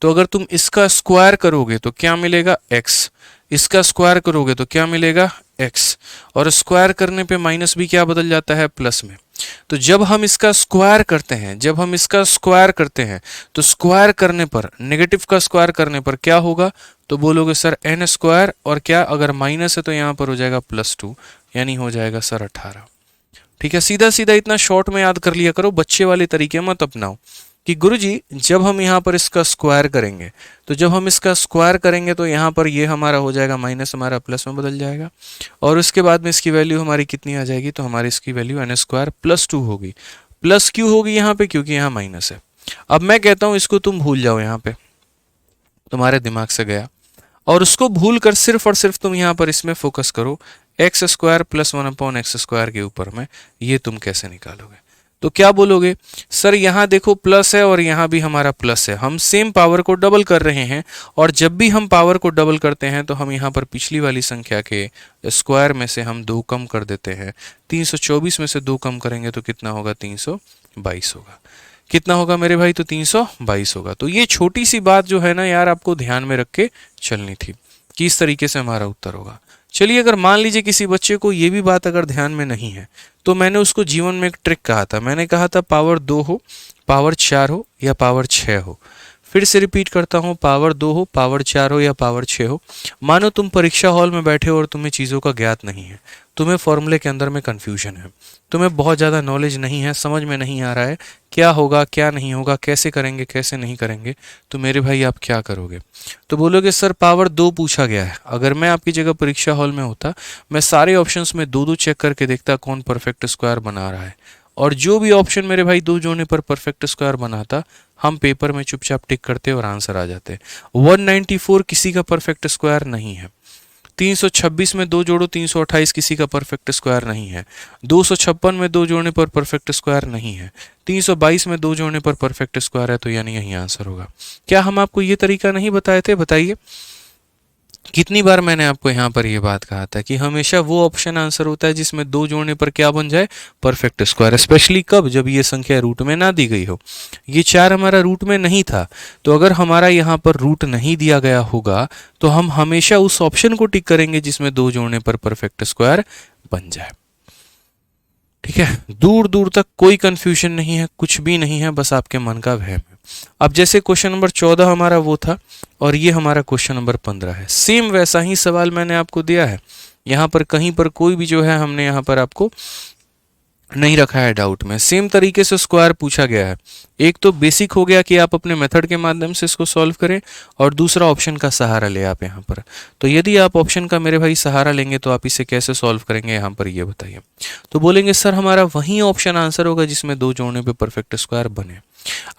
तो अगर तुम इसका स्क्वायर करोगे तो क्या मिलेगा, x, इसका स्क्वायर करोगे तो क्या मिलेगा, x, और स्क्वायर करने पे माइनस भी क्या बदल जाता है, प्लस में। तो जब हम इसका स्क्वायर करते हैं, जब हम इसका स्क्वायर करते हैं तो स्क्वायर करने पर, नेगेटिव का स्क्वायर करने पर क्या होगा, तो बोलोगे सर n², और क्या अगर माइनस है तो यहाँ पर हो जाएगा +2, यानी हो जाएगा सर 18, ठीक है। सीधा सीधा इतना शॉर्ट में याद कर लिया करो, बच्चे वाले तरीके मत अपनाओ कि गुरुजी जब हम यहाँ पर इसका स्क्वायर करेंगे, तो जब हम इसका स्क्वायर करेंगे तो यहाँ पर ये हमारा हो जाएगा माइनस, हमारा प्लस में बदल जाएगा, और उसके बाद में इसकी वैल्यू हमारी कितनी आ जाएगी, तो हमारी इसकी वैल्यू n² प्लस 2 होगी। प्लस क्यों होगी यहाँ पे, क्योंकि यहाँ माइनस है। अब मैं कहता हूँ इसको तुम भूल जाओ, यहाँ पे तुम्हारे दिमाग से गया, और उसको भूल कर सिर्फ और सिर्फ तुम यहाँ पर इसमें फोकस करो, x² प्लस 1/x² के ऊपर में। ये तुम कैसे निकालोगे, तो क्या बोलोगे, सर यहाँ देखो प्लस है और यहाँ भी हमारा प्लस है, हम सेम पावर को डबल कर रहे हैं, और जब भी हम पावर को डबल करते हैं तो हम यहाँ पर पिछली वाली संख्या के स्क्वायर में से हम 2 कम कर देते हैं। 324 में से 2 कम करेंगे तो कितना होगा, 322 होगा। कितना होगा मेरे भाई, तो 322 होगा। तो ये छोटी सी बात जो है ना यार, आपको ध्यान में रख के चलनी थी कि इस तरीके से हमारा उत्तर होगा। चलिए, अगर मान लीजिए किसी बच्चे को ये भी बात अगर ध्यान में नहीं है, तो मैंने उसको जीवन में एक ट्रिक कहा था। मैंने कहा था पावर 2 हो, पावर 4 हो, या पावर 6 हो। फिर से रिपीट करता हूँ, पावर 2 हो, पावर 4 हो, या पावर 6 हो। मानो तुम परीक्षा हॉल में बैठे हो और तुम्हें चीज़ों का ज्ञात नहीं है, तुम्हें फॉर्मूले के अंदर में कन्फ्यूजन है, तुम्हें बहुत ज़्यादा नॉलेज नहीं है, समझ में नहीं आ रहा है क्या होगा क्या नहीं होगा, कैसे करेंगे कैसे नहीं करेंगे, तो मेरे भाई आप क्या करोगे, तो बोलोगे सर पावर 2 पूछा गया है। अगर मैं आपकी जगह परीक्षा हॉल में होता, मैं सारे ऑप्शंस में 2-2 चेक करके देखता कौन परफेक्ट स्क्वायर बना रहा है, और जो भी ऑप्शन मेरे भाई 2 जोड़ने पर परफेक्ट स्क्वायर बनाता, हम पेपर में चुपचाप टिक करते और आंसर आ जाते। 194 किसी का परफेक्ट स्क्वायर नहीं है। 326 में 2 जोड़ो, 328 किसी का परफेक्ट स्क्वायर नहीं है। 256 में 2 जोड़ने पर परफेक्ट स्क्वायर नहीं है। 322 में 2 जोड़ने पर परफेक्ट स्क्वायर है, तो यानी यही आंसर होगा। क्या हम आपको ये तरीका नहीं बताए थे, बताइए। कितनी बार मैंने आपको यहाँ पर ये बात कहा था कि हमेशा वो ऑप्शन आंसर होता है जिसमें 2 जोड़ने पर क्या बन जाए, परफेक्ट स्क्वायर। स्पेशली कब, जब ये संख्या रूट में ना दी गई हो। ये 4 हमारा रूट में नहीं था, तो अगर हमारा यहाँ पर रूट नहीं दिया गया होगा तो हम हमेशा उस ऑप्शन को टिक करेंगे जिसमें 2 जोड़ने पर परफेक्ट स्क्वायर बन जाए। ठीक है, दूर दूर तक कोई कंफ्यूजन नहीं है, कुछ भी नहीं है, बस आपके मन का वहम है। अब जैसे क्वेश्चन नंबर 14 हमारा वो था, और ये हमारा क्वेश्चन नंबर 15 है। सेम वैसा ही सवाल मैंने आपको दिया है। यहाँ पर कहीं पर कोई भी जो है हमने यहाँ पर आपको नहीं रखा है डाउट में। सेम तरीके से स्क्वायर पूछा गया है। एक तो बेसिक हो गया कि आप अपने मेथड के माध्यम से इसको सॉल्व करें, और दूसरा ऑप्शन का सहारा ले आप यहाँ पर। तो यदि आप ऑप्शन का मेरे भाई सहारा लेंगे तो आप इसे कैसे सॉल्व करेंगे यहाँ पर ये बताइए। तो बोलेंगे सर हमारा वही ऑप्शन आंसर होगा जिसमें 2 जोड़ने पे परफेक्ट स्क्वायर बने।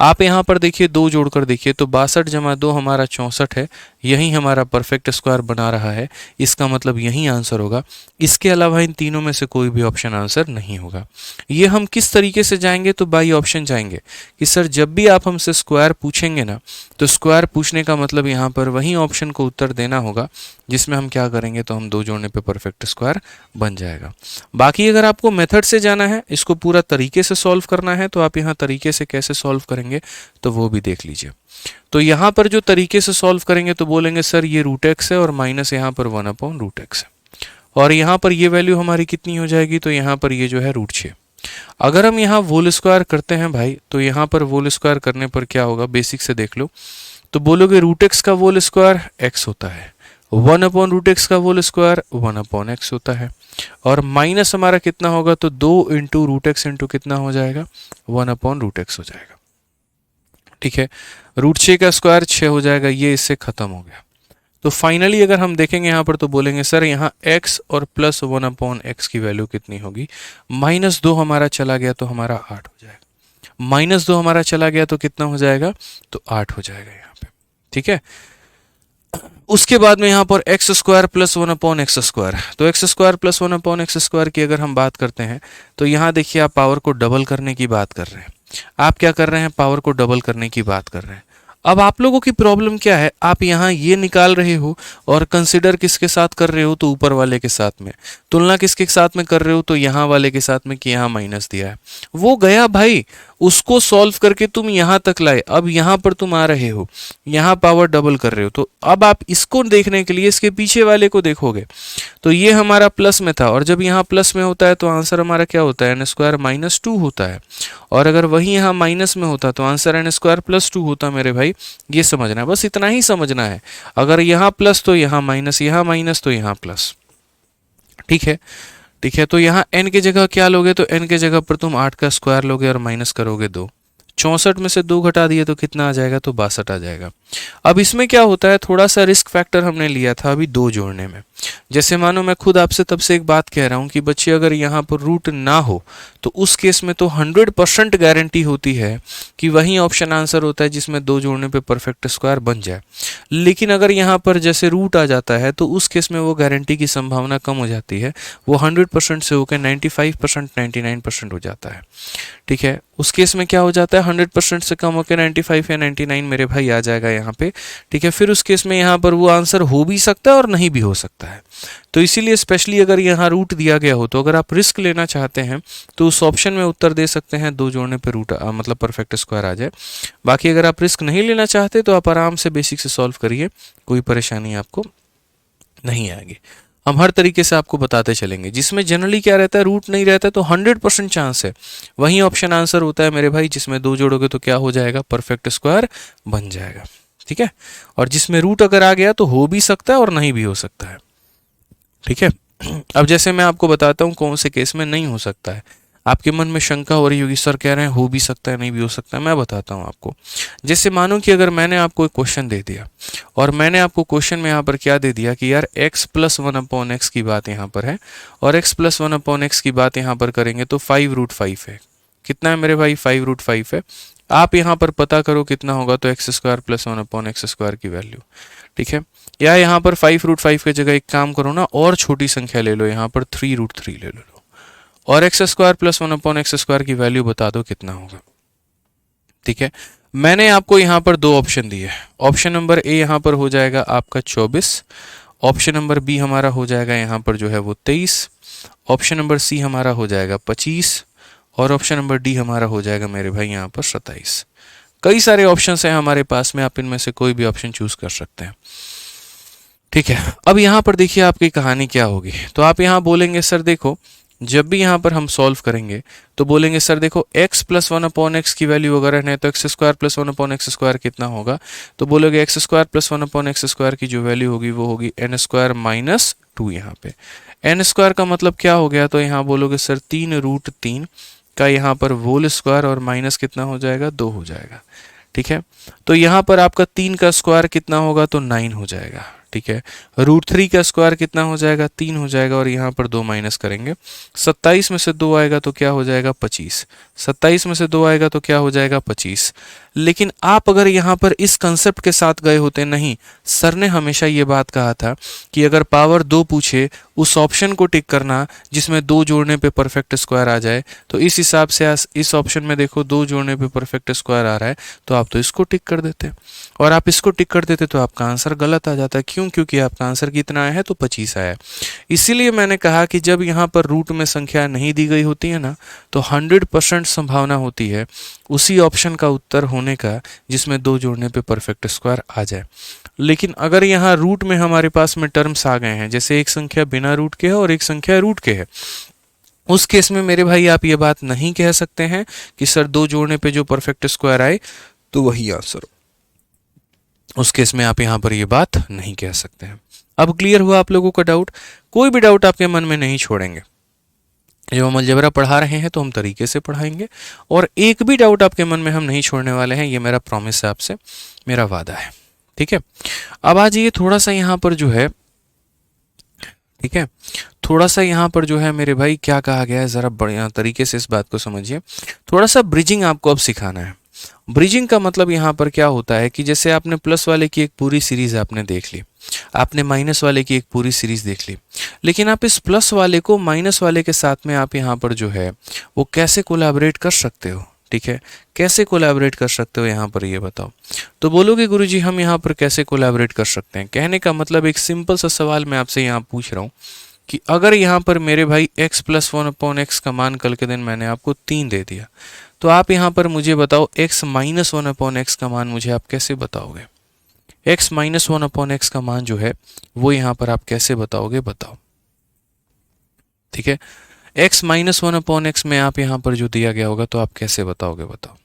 आप यहाँ पर देखिए 2 जोड़कर देखिए तो 62 जमा 2 हमारा 64 है, यही हमारा परफेक्ट स्क्वायर बना रहा है, इसका मतलब यही आंसर होगा। इसके अलावा इन तीनों में से कोई भी ऑप्शन आंसर नहीं होगा। ये हम किस तरीके से जाएंगे, तो बाई ऑप्शन जाएंगे कि सर जब भी आप हमसे स्क्वायर पूछेंगे ना, तो स्क्वायर पूछने का मतलब यहाँ पर वही ऑप्शन को उत्तर देना होगा जिसमें हम क्या करेंगे, तो हम 2 जोड़ने पे परफेक्ट स्क्वायर बन जाएगा। बाकी अगर आपको मेथड से जाना है, इसको पूरा तरीके से सॉल्व करना है, तो आप यहाँ तरीके से कैसे सॉल्व करेंगे तो वो भी देख लीजिए। तो यहाँ पर जो तरीके से सॉल्व करेंगे तो बोलेंगे सर ये रूट एक्स है और माइनस यहाँ पर 1/√x है, और यहाँ पर ये वैल्यू हमारी कितनी हो जाएगी, तो यहाँ पर ये जो है √6। अगर हम यहाँ वोल स्क्वायर करते हैं भाई, तो यहाँ पर वोल स्क्वायर करने पर क्या होगा, बेसिक से देख लो तो बोलोगे √x का वोल स्क्वायर x होता है, 1/√x का वोल स्क्वायर 1/x होता है, और माइनस हमारा कितना होगा, तो 2 इंटू √x इंटू कितना हो जाएगा, 1/√x हो जाएगा। ठीक है, √6 का स्क्वायर 6 हो जाएगा, ये इससे खत्म हो गया। तो फाइनली अगर हम देखेंगे यहाँ पर तो बोलेंगे सर यहाँ x और प्लस 1/x की वैल्यू कितनी होगी, -2 हमारा चला गया तो हमारा 8 हो जाएगा, -2 हमारा चला गया तो कितना हो जाएगा, तो 8 हो जाएगा यहाँ पे। ठीक है, उसके बाद में यहाँ पर X square plus 1/x square, तो x square plus 1/x square की अगर हम बात करते हैं तो यहाँ देखिए आप पावर को डबल करने की बात कर रहे हैं। आप क्या कर रहे हैं, पावर को डबल करने की बात कर रहे हैं। अब आप लोगों की प्रॉब्लम क्या है, आप यहाँ ये निकाल रहे हो और कंसिडर किसके साथ कर रहे हो, तो ऊपर वाले के साथ में, तुलना किसके साथ में कर रहे हो, तो यहाँ वाले के साथ में कि यहाँ माइनस दिया है। वो गया भाई, उसको सॉल्व करके तुम यहाँ तक लाए, अब यहाँ पर तुम आ रहे हो, यहाँ पावर डबल कर रहे हो, तो अब आप इसको देखने के लिए इसके पीछे वाले को देखोगे तो ये हमारा प्लस में था, और जब यहाँ प्लस में होता है तो आंसर हमारा क्या होता है, n² -2 होता है, और अगर वही यहाँ माइनस में होता तो आंसर n² +2 होता। मेरे भाई ये समझना है, बस इतना ही समझना है। अगर यहाँ प्लस तो यहाँ माइनस, यहाँ माइनस तो यहाँ प्लस। ठीक है, ठीक है, तो यहाँ n की जगह क्या लोगे, तो n की जगह पर तुम 8 का स्क्वायर लोगे और माइनस करोगे 2। 64 में से 2 घटा दिए तो कितना आ जाएगा, तो 62 आ जाएगा। अब इसमें क्या होता है, थोड़ा सा रिस्क फैक्टर हमने लिया था अभी 2 जोड़ने में। जैसे मानो मैं खुद आपसे तब से एक बात कह रहा हूँ कि बच्चे अगर यहाँ पर रूट ना हो तो उस केस में तो 100% गारंटी होती है कि वही ऑप्शन आंसर होता है जिसमें 2 जोड़ने पे परफेक्ट स्क्वायर बन जाए। लेकिन अगर यहाँ पर जैसे रूट आ जाता है तो उस केस में वो गारंटी की संभावना कम हो जाती है, वो 100% से होकर 95% 99% हो जाता है। ठीक है, उस केस में क्या हो जाता है, 100% से कम होकर 95 या 99 मेरे भाई आ जाएगा यहाँ पे। ठीक है, फिर उस केस में यहाँ पर वो आंसर हो भी सकता है और नहीं भी हो सकता है। तो इसीलिए स्पेशली अगर यहाँ रूट दिया गया हो तो अगर आप रिस्क लेना चाहते हैं तो उस ऑप्शन में उत्तर दे सकते हैं 2 जोड़ने पे रूट मतलब परफेक्ट स्क्वायर आ जाए। बाकी अगर आप रिस्क नहीं लेना चाहते तो आप आराम से बेसिक से सॉल्व करिए, कोई परेशानी आपको नहीं आएगी। हम हर तरीके से आपको बताते चलेंगे। जिसमें जनरली क्या रहता है, रूट नहीं रहता है तो 100% चांस है वही ऑप्शन आंसर होता है मेरे भाई जिसमें 2 जोड़ोगे तो क्या हो जाएगा, परफेक्ट स्क्वायर बन जाएगा। ठीक है, और जिसमें रूट अगर आ गया तो हो भी सकता है और नहीं भी हो सकता है। ठीक है, अब जैसे मैं आपको बताता हूँ कौन से केस में नहीं हो सकता है। आपके मन में शंका हो रही होगी, सर कह रहे हैं हो भी सकता है नहीं भी हो सकता है। मैं बताता हूँ आपको। जैसे मानो कि अगर मैंने आपको एक क्वेश्चन दे दिया और मैंने आपको क्वेश्चन में यहाँ पर क्या दे दिया कि यार x + 1/x की बात यहाँ पर है और x + 1/x की बात यहाँ पर करेंगे तो 5√5 है। कितना है मेरे भाई, 5√5 है। आप यहाँ पर पता करो कितना होगा, तो x² + 1/x² की वैल्यू। ठीक है, या यहाँ पर 5√5 की जगह एक काम करो ना, और छोटी संख्या ले लो, यहाँ पर 3√3 ले लो और x² + 1/x² की वैल्यू बता दो कितना होगा। ठीक है, मैंने आपको यहाँ पर 2 ऑप्शन दिए। ऑप्शन नंबर ए यहाँ पर हो जाएगा आपका 24, ऑप्शन नंबर बी हमारा हो जाएगा यहाँ पर जो है वो 23, ऑप्शन नंबर सी हमारा हो जाएगा 25 और ऑप्शन नंबर डी हमारा हो जाएगा मेरे भाई यहाँ पर 27। कई सारे ऑप्शंस हैं हमारे पास में, आप इनमें से कोई भी ऑप्शन चूज कर सकते हैं। ठीक है, अब यहाँ पर देखिए आपकी कहानी क्या होगी। तो आप यहाँ बोलेंगे सर देखो जब भी यहाँ पर हम सॉल्व करेंगे तो बोलेंगे सर देखो x plus one upon x की वैल्यू अगर है तो x square plus one upon x square कितना होगा, तो बोलोगे x square plus one upon x square की जो वैल्यू होगी वो होगी एन स्क्वायर माइनस टू। यहाँ पे एन स्क्वायर का मतलब क्या हो गया, तो यहाँ बोलोगे सर 3√3 का यहाँ पर होल स्क्वायर और माइनस कितना हो जाएगा, 2 हो जाएगा। ठीक है, तो यहाँ पर आपका 3 का स्क्वायर कितना होगा, तो 9 हो जाएगा। ठीक है, √3 का स्क्वायर कितना हो जाएगा, 3 हो जाएगा, और यहाँ पर 2 माइनस करेंगे। 27 में से 2 आएगा तो क्या हो जाएगा, 25। 27 में से 2 आएगा तो क्या हो जाएगा, 25। लेकिन आप अगर यहाँ पर इस कंसेप्ट के साथ गए होते, नहीं सर ने हमेशा ये बात कहा था कि अगर पावर 2 पूछे उस ऑप्शन को टिक करना जिसमें 2 जोड़ने पे परफेक्ट स्क्वायर आ जाए। तो इस हिसाब से इस ऑप्शन में देखो 2 जोड़ने पे परफेक्ट स्क्वायर आ रहा है, तो आप तो इसको टिक कर देते, और आप इसको टिक कर देते तो आपका आंसर गलत आ जाता है। क्यों? क्योंकि आपका आंसर कितना आया है, तो 25 आया है। इसीलिए मैंने कहा कि जब यहाँ पर रूट में संख्या नहीं दी गई होती है ना, तो 100% संभावना होती है उसी ऑप्शन का उत्तर होने का जिसमें 2 जोड़ने पे परफेक्ट स्क्वायर आ जाए। लेकिन अगर यहाँ रूट में हमारे पास में टर्म्स आ गए हैं, जैसे एक संख्या बिना रूट के है और एक संख्या रूट के है, उस केस में मेरे भाई आप ये बात नहीं कह सकते हैं कि सर 2 जोड़ने पे जो परफेक्ट स्क्वायर आए तो वही आंसर। उस केस में आप यहाँ पर ये बात नहीं कह सकते हैं। अब क्लियर हुआ आप लोगों का डाउट? कोई भी डाउट आपके मन में नहीं छोड़ेंगे। जब हम अलजेब्रा पढ़ा रहे हैं तो हम तरीके से पढ़ाएंगे, और एक भी डाउट आपके मन में हम नहीं छोड़ने वाले हैं, ये मेरा प्रॉमिस है आपसे, मेरा वादा है। ठीक है, अब आ जाइए थोड़ा सा यहाँ पर जो है, ठीक है, थोड़ा सा यहाँ पर जो है मेरे भाई क्या कहा गया है, ज़रा बढ़िया तरीके से इस बात को समझिए। थोड़ा सा ब्रिजिंग आपको अब सिखाना है। ब्रिजिंग का मतलब यहाँ पर क्या होता है कि जैसे आपने प्लस वाले की एक पूरी सीरीज आपने देख ली, आपने माइनस वाले की एक पूरी सीरीज देख ली, लेकिन आप इस प्लस वाले को माइनस वाले के साथ में आप यहाँ पर जो है वो कैसे कोलैबोरेट कर सकते हो। ठीक है, कैसे कोलैबोरेट कर सकते हो यहाँ पर ये बताओ। तो बोलोगे गुरुजी हम यहाँ पर कैसे कोलैबोरेट कर सकते हैं। कहने का मतलब एक सिंपल सा सवाल मैं आपसे यहाँ पूछ रहा हूँ कि अगर यहाँ पर मेरे भाई x प्लस 1/x का मान कल के दिन मैंने आपको 3 दे दिया, तो आप यहाँ पर मुझे बताओ x माइनस 1/x का मान मुझे आप कैसे बताओगे। x माइनस 1/x का मान जो है वो यहाँ पर आप कैसे बताओगे, बताओ। ठीक है, x माइनस 1/x में आप यहाँ पर जो दिया गया होगा तो आप कैसे बताओगे, बताओ।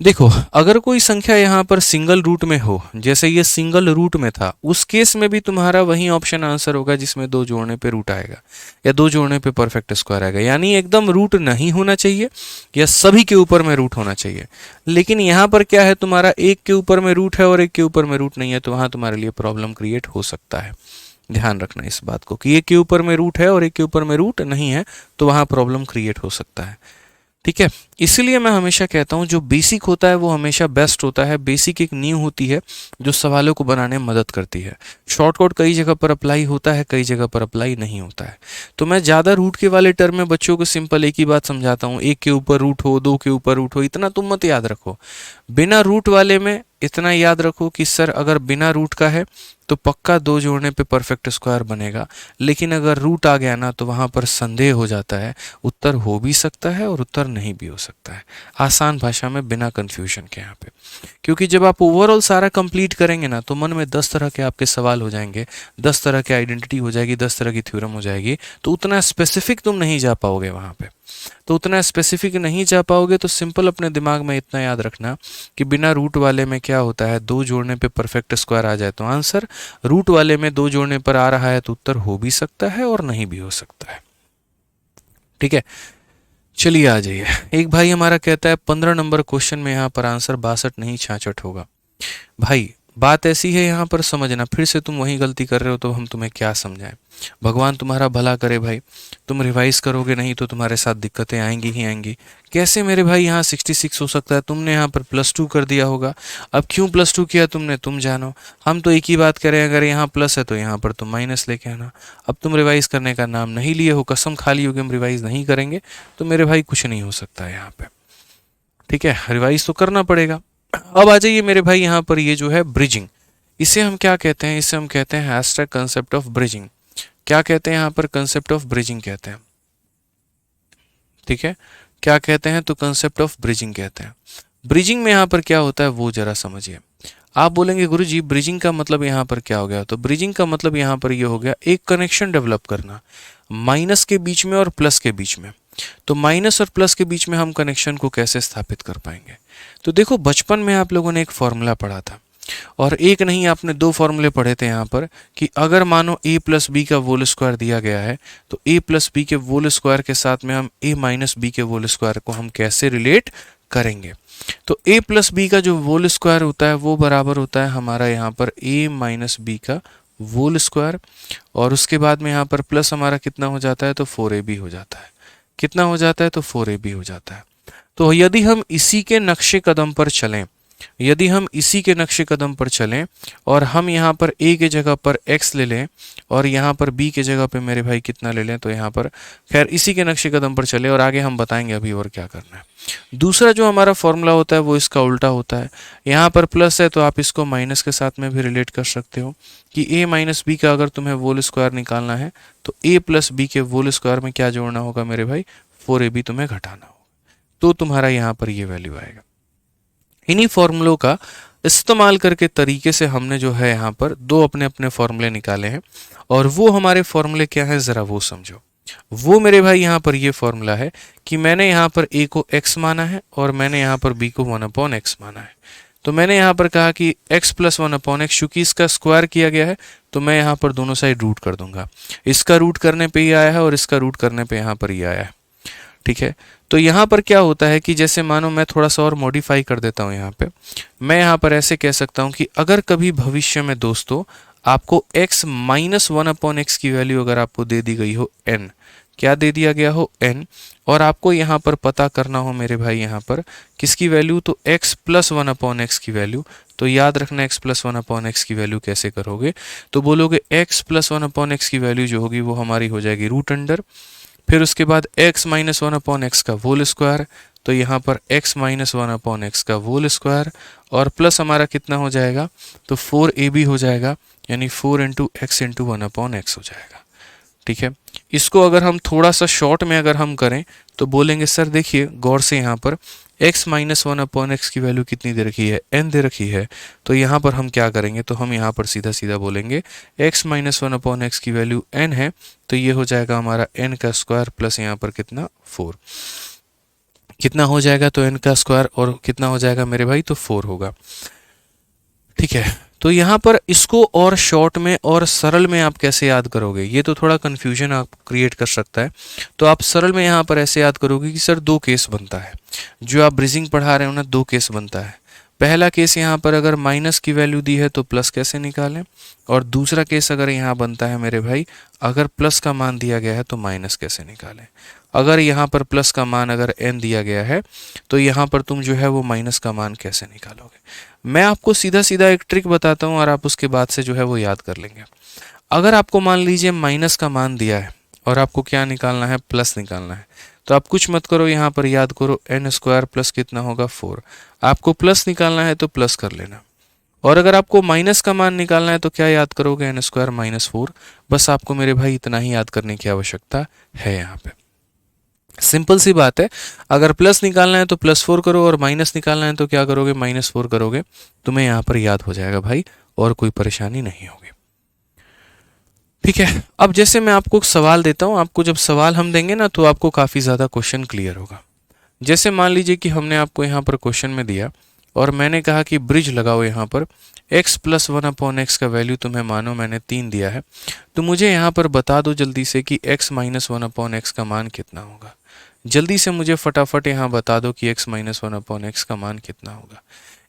देखो अगर कोई संख्या यहाँ पर सिंगल रूट में हो, जैसे ये सिंगल रूट में था, उस केस में भी तुम्हारा वही ऑप्शन आंसर होगा जिसमें 2 जोड़ने पे रूट आएगा या 2 जोड़ने पे परफेक्ट स्क्वायर आएगा। यानी एकदम रूट नहीं होना चाहिए या सभी के ऊपर में रूट होना चाहिए। लेकिन यहाँ पर क्या है, तुम्हारा एक के ऊपर में रूट है और एक के ऊपर में रूट नहीं है, तो वहाँ तुम्हारे लिए प्रॉब्लम क्रिएट हो सकता है। ध्यान रखना इस बात को कि एक के ऊपर में रूट है और एक के ऊपर में रूट नहीं है, तो वहाँ प्रॉब्लम क्रिएट हो सकता है। ठीक है, इसलिए मैं हमेशा कहता हूं जो बेसिक होता है वो हमेशा बेस्ट होता है। बेसिक एक नींव होती है जो सवालों को बनाने में मदद करती है। शॉर्टकट कई जगह पर अप्लाई होता है, कई जगह पर अप्लाई नहीं होता है। तो मैं ज़्यादा रूट के वाले टर्म में बच्चों को सिंपल एक ही बात समझाता हूँ, एक के ऊपर रूट हो, 2 के ऊपर रूट हो, इतना तुम मत याद रखो। बिना रूट वाले में इतना याद रखो कि सर अगर बिना रूट का है तो पक्का 2 जोड़ने पे परफेक्ट स्क्वायर बनेगा, लेकिन अगर रूट आ गया ना तो वहाँ पर संदेह हो जाता है, उत्तर हो भी सकता है और उत्तर नहीं भी हो सकता है। आसान भाषा में बिना कंफ्यूजन के यहाँ पे, क्योंकि जब आप ओवरऑल सारा कंप्लीट करेंगे ना तो मन में 10 तरह के आपके सवाल हो जाएंगे, 10 तरह की आइडेंटिटी हो जाएगी, 10 तरह की थ्योरम हो जाएगी, तो उतना स्पेसिफिक तुम नहीं जा पाओगे वहाँ पे। तो उतना स्पेसिफिक नहीं जा पाओगे तो सिंपल अपने दिमाग में इतना याद रखना कि बिना रूट वाले में क्या होता है, 2 जोड़ने पे परफेक्ट स्क्वायर आ जाए तो आंसर, रूट वाले में 2 जोड़ने पर आ रहा है तो उत्तर हो भी सकता है और नहीं भी हो सकता है। ठीक है, चलिए आ जाइए। एक भाई हमारा कहता है 15 नंबर क्वेश्चन में यहाँ पर आंसर 62 नहीं 66 होगा। भाई बात ऐसी है यहाँ पर समझना, फिर से तुम वही गलती कर रहे हो तो हम तुम्हें क्या समझाएं। भगवान तुम्हारा भला करे भाई, तुम रिवाइज करोगे नहीं तो तुम्हारे साथ दिक्कतें आएंगी ही आएंगी। कैसे मेरे भाई यहाँ 66 हो सकता है, तुमने यहाँ पर +2 कर दिया होगा। अब क्यों +2 किया तुमने, तुम जानो। हम तो एक ही बात करें, अगर यहाँ प्लस है तो यहाँ पर तुम माइनस लेके आना। अब तुम रिवाइज करने का नाम नहीं लिए हो, कसम खा ली होगी हम रिवाइज नहीं करेंगे, तो मेरे भाई कुछ नहीं हो सकता है यहाँ पे। ठीक है, रिवाइज तो करना पड़ेगा। अब आ जाइए मेरे भाई यहाँ पर ये जो है ब्रिजिंग, इसे हम क्या कहते हैं, इसे हम कहते हैं हैशटैग कंसेप्ट ऑफ ब्रिजिंग। क्या कहते हैं यहाँ पर, कंसेप्ट ऑफ ब्रिजिंग कहते हैं। ठीक है, क्या कहते हैं, तो कंसेप्ट ऑफ ब्रिजिंग कहते हैं। ब्रिजिंग में यहाँ पर क्या होता है वो जरा समझिए। आप बोलेंगे गुरुजी ब्रिजिंग का मतलब यहाँ पर क्या हो गया, तो ब्रिजिंग का मतलब यहाँ पर ये हो गया एक कनेक्शन डेवलप करना। माइनस के बीच में और प्लस के बीच में। तो माइनस और प्लस के बीच में हम कनेक्शन को कैसे स्थापित कर पाएंगे? तो देखो, बचपन में आप लोगों ने एक फॉर्मूला पढ़ा था, और एक नहीं आपने दो फॉर्मूले पढ़े थे यहाँ पर, कि अगर मानो a प्लस बी का होल स्क्वायर दिया गया है तो a प्लस बी के होल स्क्वायर के साथ में हम a माइनस बी के होल स्क्वायर को हम कैसे रिलेट करेंगे। तो a प्लस बी का जो होल स्क्वायर होता है वो बराबर होता है हमारा यहाँ पर a माइनस बी का होल स्क्वायर, और उसके बाद में यहाँ पर प्लस हमारा कितना हो जाता है, तो 4ab हो जाता है। कितना हो जाता है, तो 4ab हो जाता है। तो यदि हम इसी के नक्शे कदम पर चलें, यदि हम इसी के नक्शे कदम पर चलें और हम यहाँ पर a के जगह पर x ले लें और यहाँ पर b के जगह पे मेरे भाई कितना ले लें, तो यहाँ पर खैर इसी के नक्शे कदम पर चले और आगे हम बताएंगे अभी और क्या करना है। दूसरा जो हमारा फॉर्मूला होता है वो इसका उल्टा होता है। यहाँ पर प्लस है तो आप इसको माइनस के साथ में भी रिलेट कर सकते हो कि a माइनस बी का अगर तुम्हें होल स्क्वायर निकालना है तो a प्लस बी के होल स्क्वायर में क्या जोड़ना होगा मेरे भाई, 4ab तुम्हें घटाना होगा, तो तुम्हारा यहाँ पर ये वैल्यू आएगा। इन्हीं फॉर्मूलों का इस्तेमाल करके तरीके से हमने जो है यहाँ पर दो अपने अपने फॉर्मूले निकाले हैं, और वो हमारे फॉर्मूले क्या हैं ज़रा वो समझो। वो मेरे भाई यहाँ पर ये फॉर्मूला है कि मैंने यहाँ पर a को x माना है और मैंने यहाँ पर b को 1/x माना है। तो मैंने यहाँ पर कहा कि x प्लस 1/x, चूंकि इसका स्क्वायर किया गया है तो मैं यहाँ पर दोनों साइड रूट कर दूंगा। इसका रूट करने पे ये आया है और इसका रूट करने पे यहाँ पर ये आया है, ठीक है। तो यहाँ पर क्या होता है कि जैसे मानो मैं थोड़ा सा और मॉडिफाई कर देता हूँ, यहाँ पे मैं यहाँ पर ऐसे कह सकता हूँ कि अगर कभी भविष्य में दोस्तों आपको x माइनस 1/x की वैल्यू अगर आपको दे दी गई हो n, क्या दे दिया गया हो n, और आपको यहाँ पर पता करना हो मेरे भाई यहाँ पर किसकी वैल्यू, तो x प्लस 1/x की वैल्यू, तो याद रखना x प्लस 1/x की वैल्यू कैसे करोगे, तो बोलोगे x प्लस 1/x की वैल्यू जो होगी वो हमारी हो जाएगी रूट अंडर, फिर उसके बाद x माइनस 1/x का होल स्क्वायर, तो यहाँ पर x माइनस 1/x का होल स्क्वायर, और प्लस हमारा कितना हो जाएगा, तो 4ab हो जाएगा, यानी 4 इंटू एक्स इंटू 1/x हो जाएगा, ठीक है। इसको अगर हम थोड़ा सा शॉर्ट में अगर हम करें तो बोलेंगे सर देखिए गौर से, यहाँ पर x माइनस 1/x की वैल्यू कितनी दे रखी है, n दे रखी है, तो यहाँ पर हम क्या करेंगे, तो हम यहाँ पर सीधा सीधा बोलेंगे x माइनस 1/x की वैल्यू n है, तो ये हो जाएगा हमारा n का स्क्वायर प्लस यहाँ पर कितना 4, कितना हो जाएगा, तो n का स्क्वायर और कितना हो जाएगा मेरे भाई, तो 4 होगा, ठीक है। तो यहाँ पर इसको और शॉर्ट में और सरल में आप कैसे याद करोगे, ये तो थोड़ा कन्फ्यूजन आप क्रिएट कर सकता है। तो आप सरल में यहाँ पर ऐसे याद करोगे कि सर दो केस बनता है, जो आप ब्रिजिंग पढ़ा रहे हो ना, दो केस बनता है। पहला केस यहाँ पर अगर माइनस की वैल्यू दी है तो प्लस कैसे निकालें, और दूसरा केस अगर यहाँ बनता है मेरे भाई अगर प्लस का मान दिया गया है तो माइनस कैसे निकालें। अगर यहाँ पर प्लस का मान अगर n दिया गया है तो यहाँ पर तुम जो है वो माइनस का मान कैसे निकालोगे। मैं आपको सीधा सीधा एक ट्रिक बताता हूँ और आप उसके बाद से जो है वो याद कर लेंगे। अगर आपको मान लीजिए माइनस का मान दिया है और आपको क्या निकालना है, प्लस निकालना है, तो आप कुछ मत करो, यहाँ पर याद करो n स्क्वायर प्लस कितना होगा 4। आपको प्लस निकालना है तो प्लस कर लेना, और अगर आपको माइनस का मान निकालना है तो क्या याद करोगे, n स्क्वायर माइनस 4। बस आपको मेरे भाई इतना ही याद करने की आवश्यकता है। यहाँ पे सिंपल सी बात है, अगर प्लस निकालना है तो +4 करो और माइनस निकालना है तो क्या करोगे, -4 करोगे, तुम्हें यहाँ पर याद हो जाएगा भाई, और कोई परेशानी नहीं होगी, ठीक है। अब जैसे मैं आपको सवाल देता हूँ, आपको जब सवाल हम देंगे ना तो आपको काफ़ी ज़्यादा क्वेश्चन क्लियर होगा। जैसे मान लीजिए कि हमने आपको यहाँ पर क्वेश्चन में दिया और मैंने कहा कि ब्रिज लगाओ यहाँ पर x प्लस 1/x का वैल्यू तुम्हें मानो मैंने 3 दिया है, तो मुझे यहाँ पर बता दो जल्दी से कि x माइनस 1/x का मान कितना होगा। जल्दी से मुझे फटाफट यहाँ बता दो कि x माइनस 1/x का मान कितना होगा।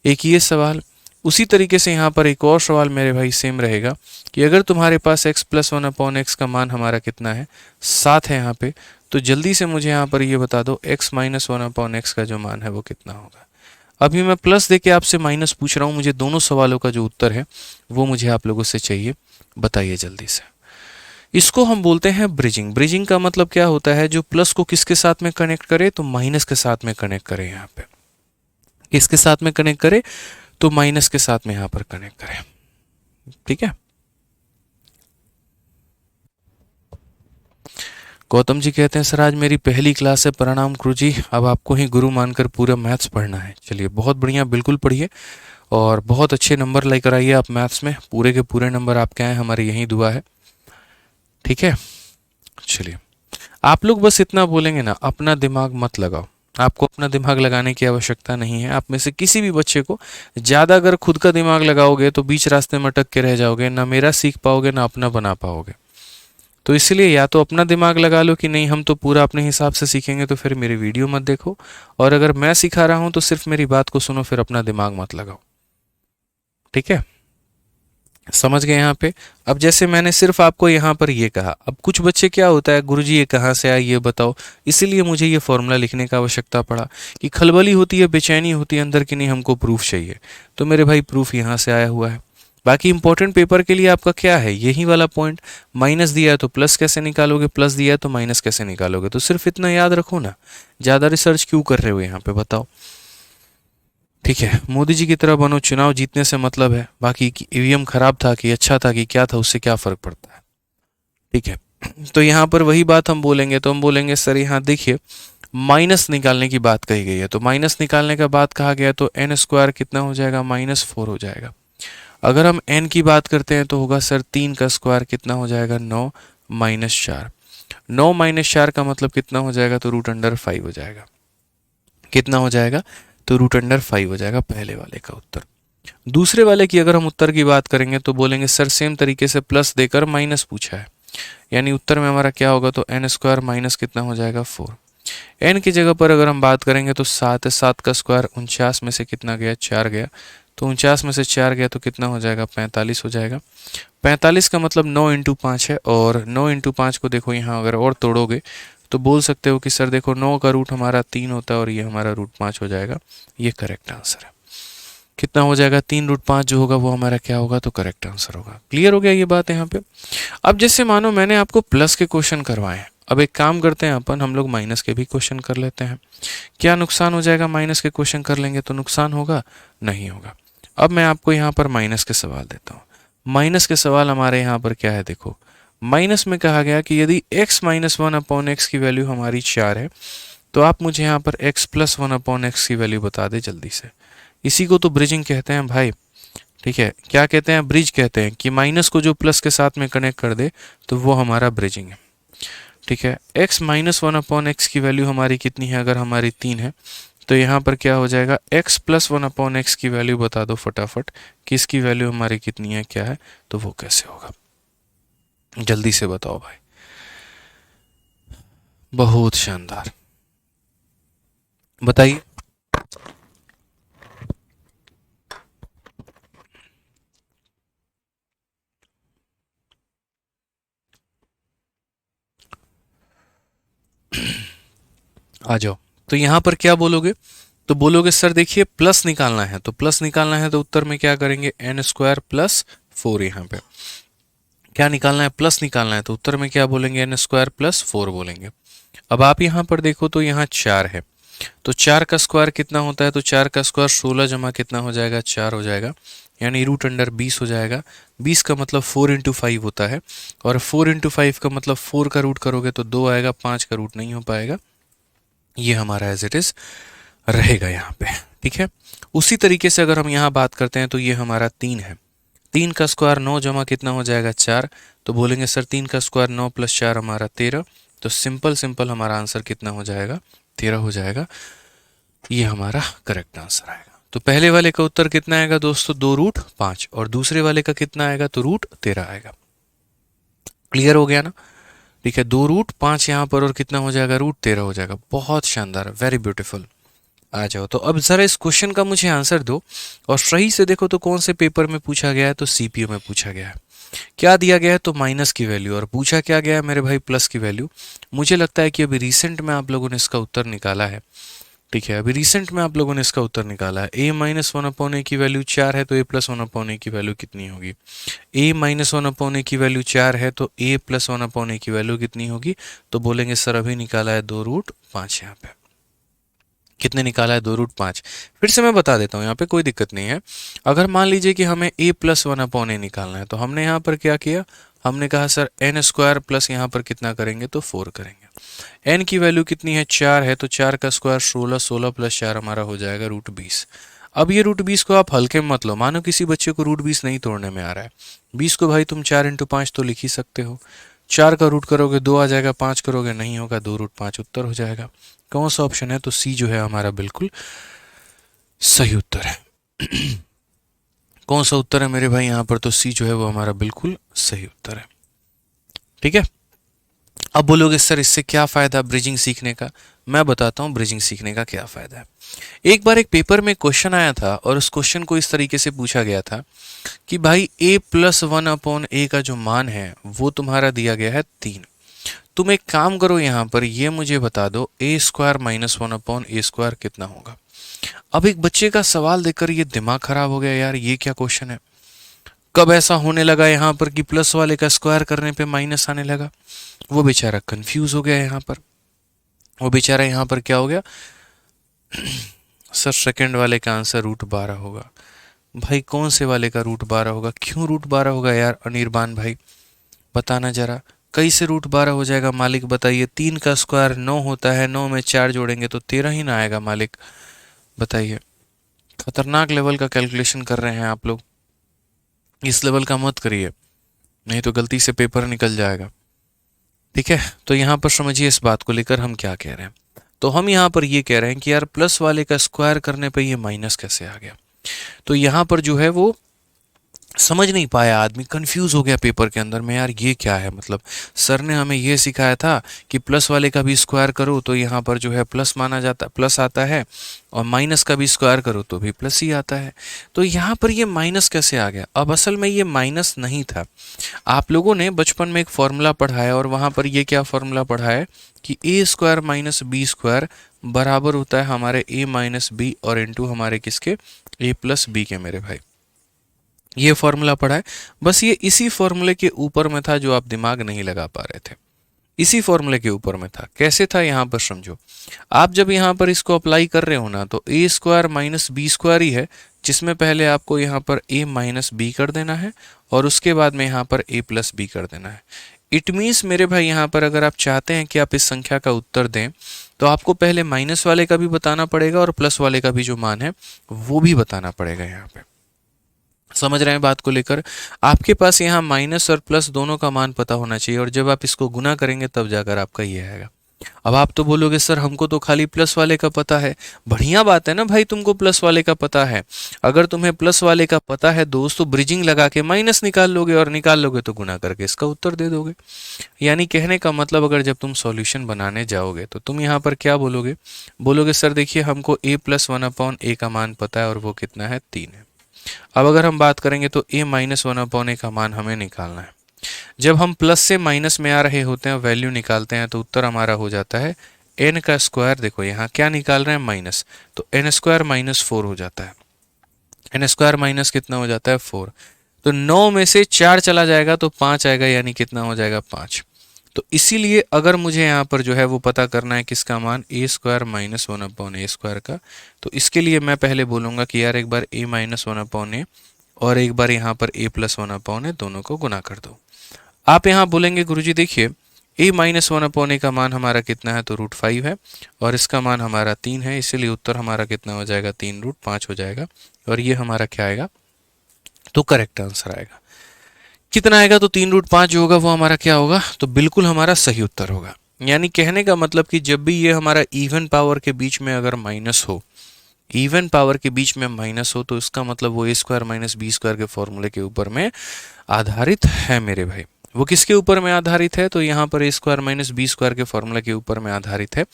एक ये सवाल, उसी तरीके से यहाँ पर एक और सवाल मेरे भाई सेम रहेगा कि अगर तुम्हारे पास x प्लस 1/x का मान हमारा कितना है, 7 है यहाँ पे, तो जल्दी से मुझे यहाँ पर ये बता दो x माइनस 1/x का जो मान है वो कितना होगा। अभी मैं प्लस देके आपसे माइनस पूछ रहा हूँ, मुझे दोनों सवालों का जो उत्तर है वो मुझे आप लोगों से चाहिए, बताइए जल्दी से। इसको हम बोलते हैं ब्रिजिंग। ब्रिजिंग का मतलब क्या होता है, जो प्लस को किसके साथ में कनेक्ट करे, तो माइनस के साथ में कनेक्ट करे। यहाँ पे किसके साथ में कनेक्ट करे, तो माइनस के साथ में यहाँ पर कनेक्ट करें, ठीक है। गौतम जी कहते हैं सर आज मेरी पहली क्लास है, प्रणाम गुरु जी, अब आपको ही गुरु मानकर पूरा मैथ्स पढ़ना है। चलिए बहुत बढ़िया, बिल्कुल पढ़िए और बहुत अच्छे नंबर लेकर आइए आप मैथ्स में, पूरे के पूरे नंबर आपके आए, हमारी यही दुआ है, ठीक है। चलिए, आप लोग बस इतना बोलेंगे ना, अपना दिमाग मत लगाओ। आपको अपना दिमाग लगाने की आवश्यकता नहीं है। आप में से किसी भी बच्चे को ज़्यादा अगर खुद का दिमाग लगाओगे तो बीच रास्ते में अटक के रह जाओगे, ना मेरा सीख पाओगे ना अपना बना पाओगे। तो इसलिए या तो अपना दिमाग लगा लो कि नहीं हम तो पूरा अपने हिसाब से सीखेंगे, तो फिर मेरी वीडियो मत देखो, और अगर मैं सिखा रहा हूं तो सिर्फ मेरी बात को सुनो, फिर अपना दिमाग मत लगाओ। ठीक है, समझ गए यहाँ पे। अब जैसे मैंने सिर्फ आपको यहाँ पर ये कहा, अब कुछ बच्चे क्या होता है, गुरुजी ये कहाँ से आया ये बताओ, इसीलिए मुझे ये फॉर्मूला लिखने का आवश्यकता पड़ा कि खलबली होती है, बेचैनी होती है अंदर की, नहीं हमको प्रूफ चाहिए। तो मेरे भाई प्रूफ यहाँ से आया हुआ है। बाकी इंपॉर्टेंट पेपर के लिए आपका क्या है, यही वाला पॉइंट, माइनस दिया है तो प्लस कैसे निकालोगे, प्लस दिया है तो माइनस कैसे निकालोगे। तो सिर्फ इतना याद रखो ना, ज़्यादा रिसर्च क्यों कर रहे हो यहाँ पे बताओ। ठीक है, मोदी जी की तरह बनो, चुनाव जीतने से मतलब है, बाकी कि ईवीएम खराब था कि अच्छा था कि क्या था उससे क्या फर्क पड़ता है। ठीक है, तो यहाँ पर वही बात हम बोलेंगे, तो हम बोलेंगे सर यहाँ देखिए माइनस निकालने की बात कही गई है, तो माइनस निकालने का बात कहा गया तो एन स्क्वायर कितना हो जाएगा, -4 हो जाएगा। अगर हम एन की बात करते हैं तो होगा सर 3 का स्क्वायर कितना हो जाएगा, 9 -4। 9 -4 का मतलब कितना हो जाएगा, तो √5 हो जाएगा। कितना हो जाएगा, तो √5 हो जाएगा पहले वाले का उत्तर। दूसरे वाले की अगर हम उत्तर की बात करेंगे तो बोलेंगे सर सेम तरीके से प्लस देकर माइनस पूछा है, यानी उत्तर में हमारा क्या होगा, तो एन स्क्वायर माइनस कितना हो जाएगा, 4। एन की जगह पर अगर हम बात करेंगे तो 7 है, 7 का स्क्वायर 49 में से कितना गया, 4 गया, तो 49 में से 4 गया तो कितना हो जाएगा, 45 हो जाएगा। 45 का मतलब 9 इंटू 5 है, और 9 इंटू 5 को देखो यहाँ अगर और तोड़ोगे तो बोल सकते हो कि सर देखो 9 का रूट हमारा 3 होता है और ये हमारा √5 हो जाएगा। ये करेक्ट आंसर है। कितना हो जाएगा, 3√5 जो होगा वो हमारा क्या होगा, तो करेक्ट आंसर होगा। क्लियर हो गया ये बात यहाँ पे। अब जैसे मानो मैंने आपको प्लस के क्वेश्चन करवाए हैं, अब एक काम करते हैं अपन, हम लोग माइनस के भी क्वेश्चन कर लेते हैं। क्या नुकसान हो जाएगा, माइनस के क्वेश्चन कर लेंगे तो नुकसान होगा, नहीं होगा। अब मैं आपको यहाँ पर माइनस के सवाल देता हूँ। माइनस के सवाल हमारे यहाँ पर क्या है, देखो माइनस में कहा गया कि यदि x-1/x की वैल्यू हमारी 4 है तो आप मुझे यहाँ पर x+1/x की वैल्यू बता दें जल्दी से। इसी को तो ब्रिजिंग कहते हैं भाई। ठीक है, क्या कहते हैं, ब्रिज कहते हैं, कि माइनस को जो प्लस के साथ में कनेक्ट कर दे तो वो हमारा ब्रिजिंग है। ठीक है, x-1/x की वैल्यू हमारी कितनी है, अगर हमारी 3 है तो यहाँ पर क्या हो जाएगा, x+1/x की वैल्यू बता दो फटाफट कि इसकी वैल्यू हमारी कितनी है, क्या है, तो वो कैसे होगा, जल्दी से बताओ भाई। बहुत शानदार, बताइए। आ जाओ, तो यहाँ पर क्या बोलोगे, तो बोलोगे सर देखिए प्लस निकालना है, तो प्लस निकालना है तो उत्तर में क्या करेंगे, n² + 4। यहाँ पे क्या निकालना है, प्लस निकालना है, तो उत्तर में क्या बोलेंगे, n² + 4 बोलेंगे। अब आप यहाँ पर देखो तो यहाँ 4 है, तो 4 का स्क्वायर कितना होता है, तो 4 का स्क्वायर 16 जमा कितना हो जाएगा, 4 हो जाएगा, यानी √20 हो जाएगा। 20 का मतलब 4 × 5 होता है, और 4 × 5 का मतलब 4 का रूट करोगे तो 2 आएगा, 5 का रूट नहीं हो पाएगा। ये हमारा एज इट इज रहेगा यहाँ पे। ठीक है, उसी तरीके से अगर हम यहाँ बात करते हैं तो ये हमारा 3 है। 3 का स्क्वायर 9 जमा कितना हो जाएगा, 4, तो बोलेंगे सर 3 का स्क्वायर 9 + 4 हमारा 13, तो सिंपल हमारा आंसर कितना हो जाएगा, 13 हो जाएगा। ये हमारा करेक्ट आंसर आएगा। तो पहले वाले का उत्तर कितना आएगा दोस्तों, 2√5, और दूसरे वाले का कितना आएगा, तो √13 आएगा। क्लियर हो गया ना। ठीक है, 2√5 यहाँ पर और कितना हो जाएगा, √13 हो जाएगा। बहुत शानदार, वेरी ब्यूटीफुल। आ जाओ, तो अब ज़रा इस क्वेश्चन का मुझे आंसर दो, और सही से देखो तो कौन से पेपर में पूछा गया है, तो सीपीयू में पूछा गया है। क्या दिया गया है, तो माइनस की वैल्यू, और पूछा क्या गया है मेरे भाई, प्लस की वैल्यू। मुझे लगता है कि अभी रिसेंट में आप लोगों ने इसका उत्तर निकाला है। ठीक है, अभी रिसेंट में आप लोगों ने इसका उत्तर निकाला है। a-1/a की वैल्यू 4 है तो a+1/a की वैल्यू कितनी होगी। a-1/a की वैल्यू 4 है तो a+1/a की वैल्यू कितनी होगी, तो बोलेंगे सर अभी निकाला है 2√5। यहाँ पे कितने निकाला है, 2√5। फिर से मैं बता देता हूँ, यहाँ पे कोई दिक्कत नहीं है। अगर मान लीजिए कि हमें a+1/a निकालना है तो हमने यहाँ पर क्या किया, हमने कहा सर n² प्लस यहाँ पर कितना करेंगे, तो 4 करेंगे। n की वैल्यू कितनी है, 4 है, तो 4 का स्क्वायर 16, 16 + 4 हमारा हो जाएगा √20। अब ये √20 को आप हल्के में मत लो, मानो किसी बच्चे को √20 नहीं तोड़ने में आ रहा है, 20 को भाई तुम 4 × 5 तो लिख ही सकते हो। 4 का रूट करोगे 2 आ जाएगा, 5 करोगे नहीं होगा, 2 रूट 5 उत्तर हो जाएगा। कौन सा ऑप्शन है? तो सी जो है हमारा बिल्कुल सही उत्तर है। कौन सा उत्तर है मेरे भाई यहाँ पर? तो सी जो है वो हमारा बिल्कुल सही उत्तर है। ठीक है, अब बोलोगे सर इससे क्या फायदा ब्रिजिंग सीखने का? मैं बताता हूँ ब्रिजिंग सीखने का क्या फायदा है। एक बार एक पेपर में क्वेश्चन आया था और उस क्वेश्चन को इस तरीके से पूछा गया था कि भाई a प्लस 1/a का जो मान है वो तुम्हारा दिया गया है 3। तुम एक काम करो, यहाँ पर ये मुझे बता दो a square minus 1/a square कितना होगा। अब एक बच्चे का सवाल देखकर ये दिमाग खराब हो गया, यार ये क्या क्वेश्चन है, कब ऐसा होने लगा यहाँ पर कि प्लस वाले का स्क्वायर करने पे माइनस आने लगा। वो बेचारा कंफ्यूज हो गया यहाँ पर। वो बेचारा यहाँ पर क्या हो गया, सर सेकंड वाले का आंसर √12 होगा। भाई कौन से वाले का √12 होगा? क्यों √12 होगा यार अनिर्बान भाई, बताना जरा, कैसे √12 हो जाएगा मालिक बताइए? 3 का स्क्वायर 9 होता है, 9 में 4 जोड़ेंगे तो 13 ही ना आएगा मालिक, बताइए। खतरनाक लेवल का कैलकुलेशन कर रहे हैं आप लोग, इस लेवल का मत करिए नहीं तो गलती से पेपर निकल जाएगा। ठीक है, तो यहाँ पर समझिए इस बात को लेकर हम क्या कह रहे हैं। तो हम यहाँ पर ये कह रहे हैं कि यार प्लस वाले का स्क्वायर करने पे ये माइनस कैसे आ गया। तो यहाँ पर जो है वो समझ नहीं पाया आदमी, कंफ्यूज हो गया पेपर के अंदर में, यार ये क्या है, मतलब सर ने हमें ये सिखाया था कि प्लस वाले का भी स्क्वायर करो तो यहाँ पर जो है प्लस माना जाता, प्लस आता है, और माइनस का भी स्क्वायर करो तो भी प्लस ही आता है। तो यहाँ पर ये माइनस कैसे आ गया? अब असल में ये माइनस नहीं था। आप लोगों ने बचपन में एक फॉर्मूला पढ़ा है और वहाँ पर ये क्या फॉर्मूला पढ़ा है कि a square minus B square बराबर होता है हमारे a माइनस बी और इंटू हमारे किसके, a प्लस बी के। मेरे भाई ये फॉर्मूला पढ़ा है, बस ये इसी फॉर्मूले के ऊपर में था जो आप दिमाग नहीं लगा पा रहे थे। इसी फॉर्मूले के ऊपर में था। कैसे था यहाँ पर समझो, आप जब यहाँ पर इसको अप्लाई कर रहे हो ना तो a square minus B square ही है, जिसमें पहले आपको यहाँ पर a माइनस बी कर देना है और उसके बाद में यहाँ पर a प्लस बी कर देना है। इट मीन्स मेरे भाई यहाँ पर अगर आप चाहते हैं कि आप इस संख्या का उत्तर दें तो आपको पहले माइनस वाले का भी बताना पड़ेगा और प्लस वाले का भी जो मान है वो भी बताना पड़ेगा। यहाँ पे समझ रहे हैं बात को लेकर? आपके पास यहाँ माइनस और प्लस दोनों का मान पता होना चाहिए और जब आप इसको गुना करेंगे तब जाकर आपका ये आएगा। अब आप तो बोलोगे सर हमको तो खाली प्लस वाले का पता है। बढ़िया बात है ना भाई, तुमको प्लस वाले का पता है। अगर तुम्हें प्लस वाले का पता है दोस्त तो ब्रिजिंग लगा के माइनस निकाल लोगे और निकाल लोगे तो गुना करके इसका उत्तर दे दोगे। यानी कहने का मतलब अगर जब तुम सॉल्यूशन बनाने जाओगे तो तुम यहाँ पर क्या बोलोगे, बोलोगे सर देखिए हमको a प्लस 1/a का मान पता है और वो कितना है, 3 है। अब अगर हम बात करेंगे तो a माइनस 1/a का मान हमें निकालना है। जब हम प्लस से माइनस में आ रहे होते हैं वैल्यू निकालते हैं तो उत्तर हमारा हो जाता है n का स्क्वायर। देखो यहाँ क्या निकाल रहे हैं, माइनस, तो n स्क्वायर माइनस 4 हो जाता है। n स्क्वायर माइनस कितना हो जाता है, 4। तो 9 में से 4 चला जाएगा तो 5 आएगा, यानी कितना हो जाएगा, 5। तो इसीलिए अगर मुझे यहाँ पर जो है वो पता करना है किसका मान, a square minus 1/a square का, तो इसके लिए मैं पहले बोलूँगा कि यार एक बार a माइनस 1/a और एक बार यहाँ पर a प्लस 1/a दोनों को गुना कर दो। आप यहाँ बोलेंगे गुरुजी देखिए a माइनस 1/a का मान हमारा कितना है, तो √5 है और इसका मान हमारा 3 है, इसीलिए उत्तर हमारा कितना हो जाएगा, 3√5 हो जाएगा और ये हमारा क्या आएगा, तो करेक्ट आंसर आएगा। कितना आएगा, तो 3√5 जो होगा वो हमारा क्या होगा, तो बिल्कुल हमारा सही उत्तर होगा। यानी कहने का मतलब कि जब भी ये हमारा इवन पावर के बीच में अगर माइनस हो, इवन पावर के बीच में माइनस हो, तो इसका मतलब वो a square minus B square के फॉर्मूले के ऊपर में आधारित है मेरे भाई। वो किसके ऊपर में आधारित है, तो यहाँ पर a square minus B square के फॉर्मूले के ऊपर में आधारित है।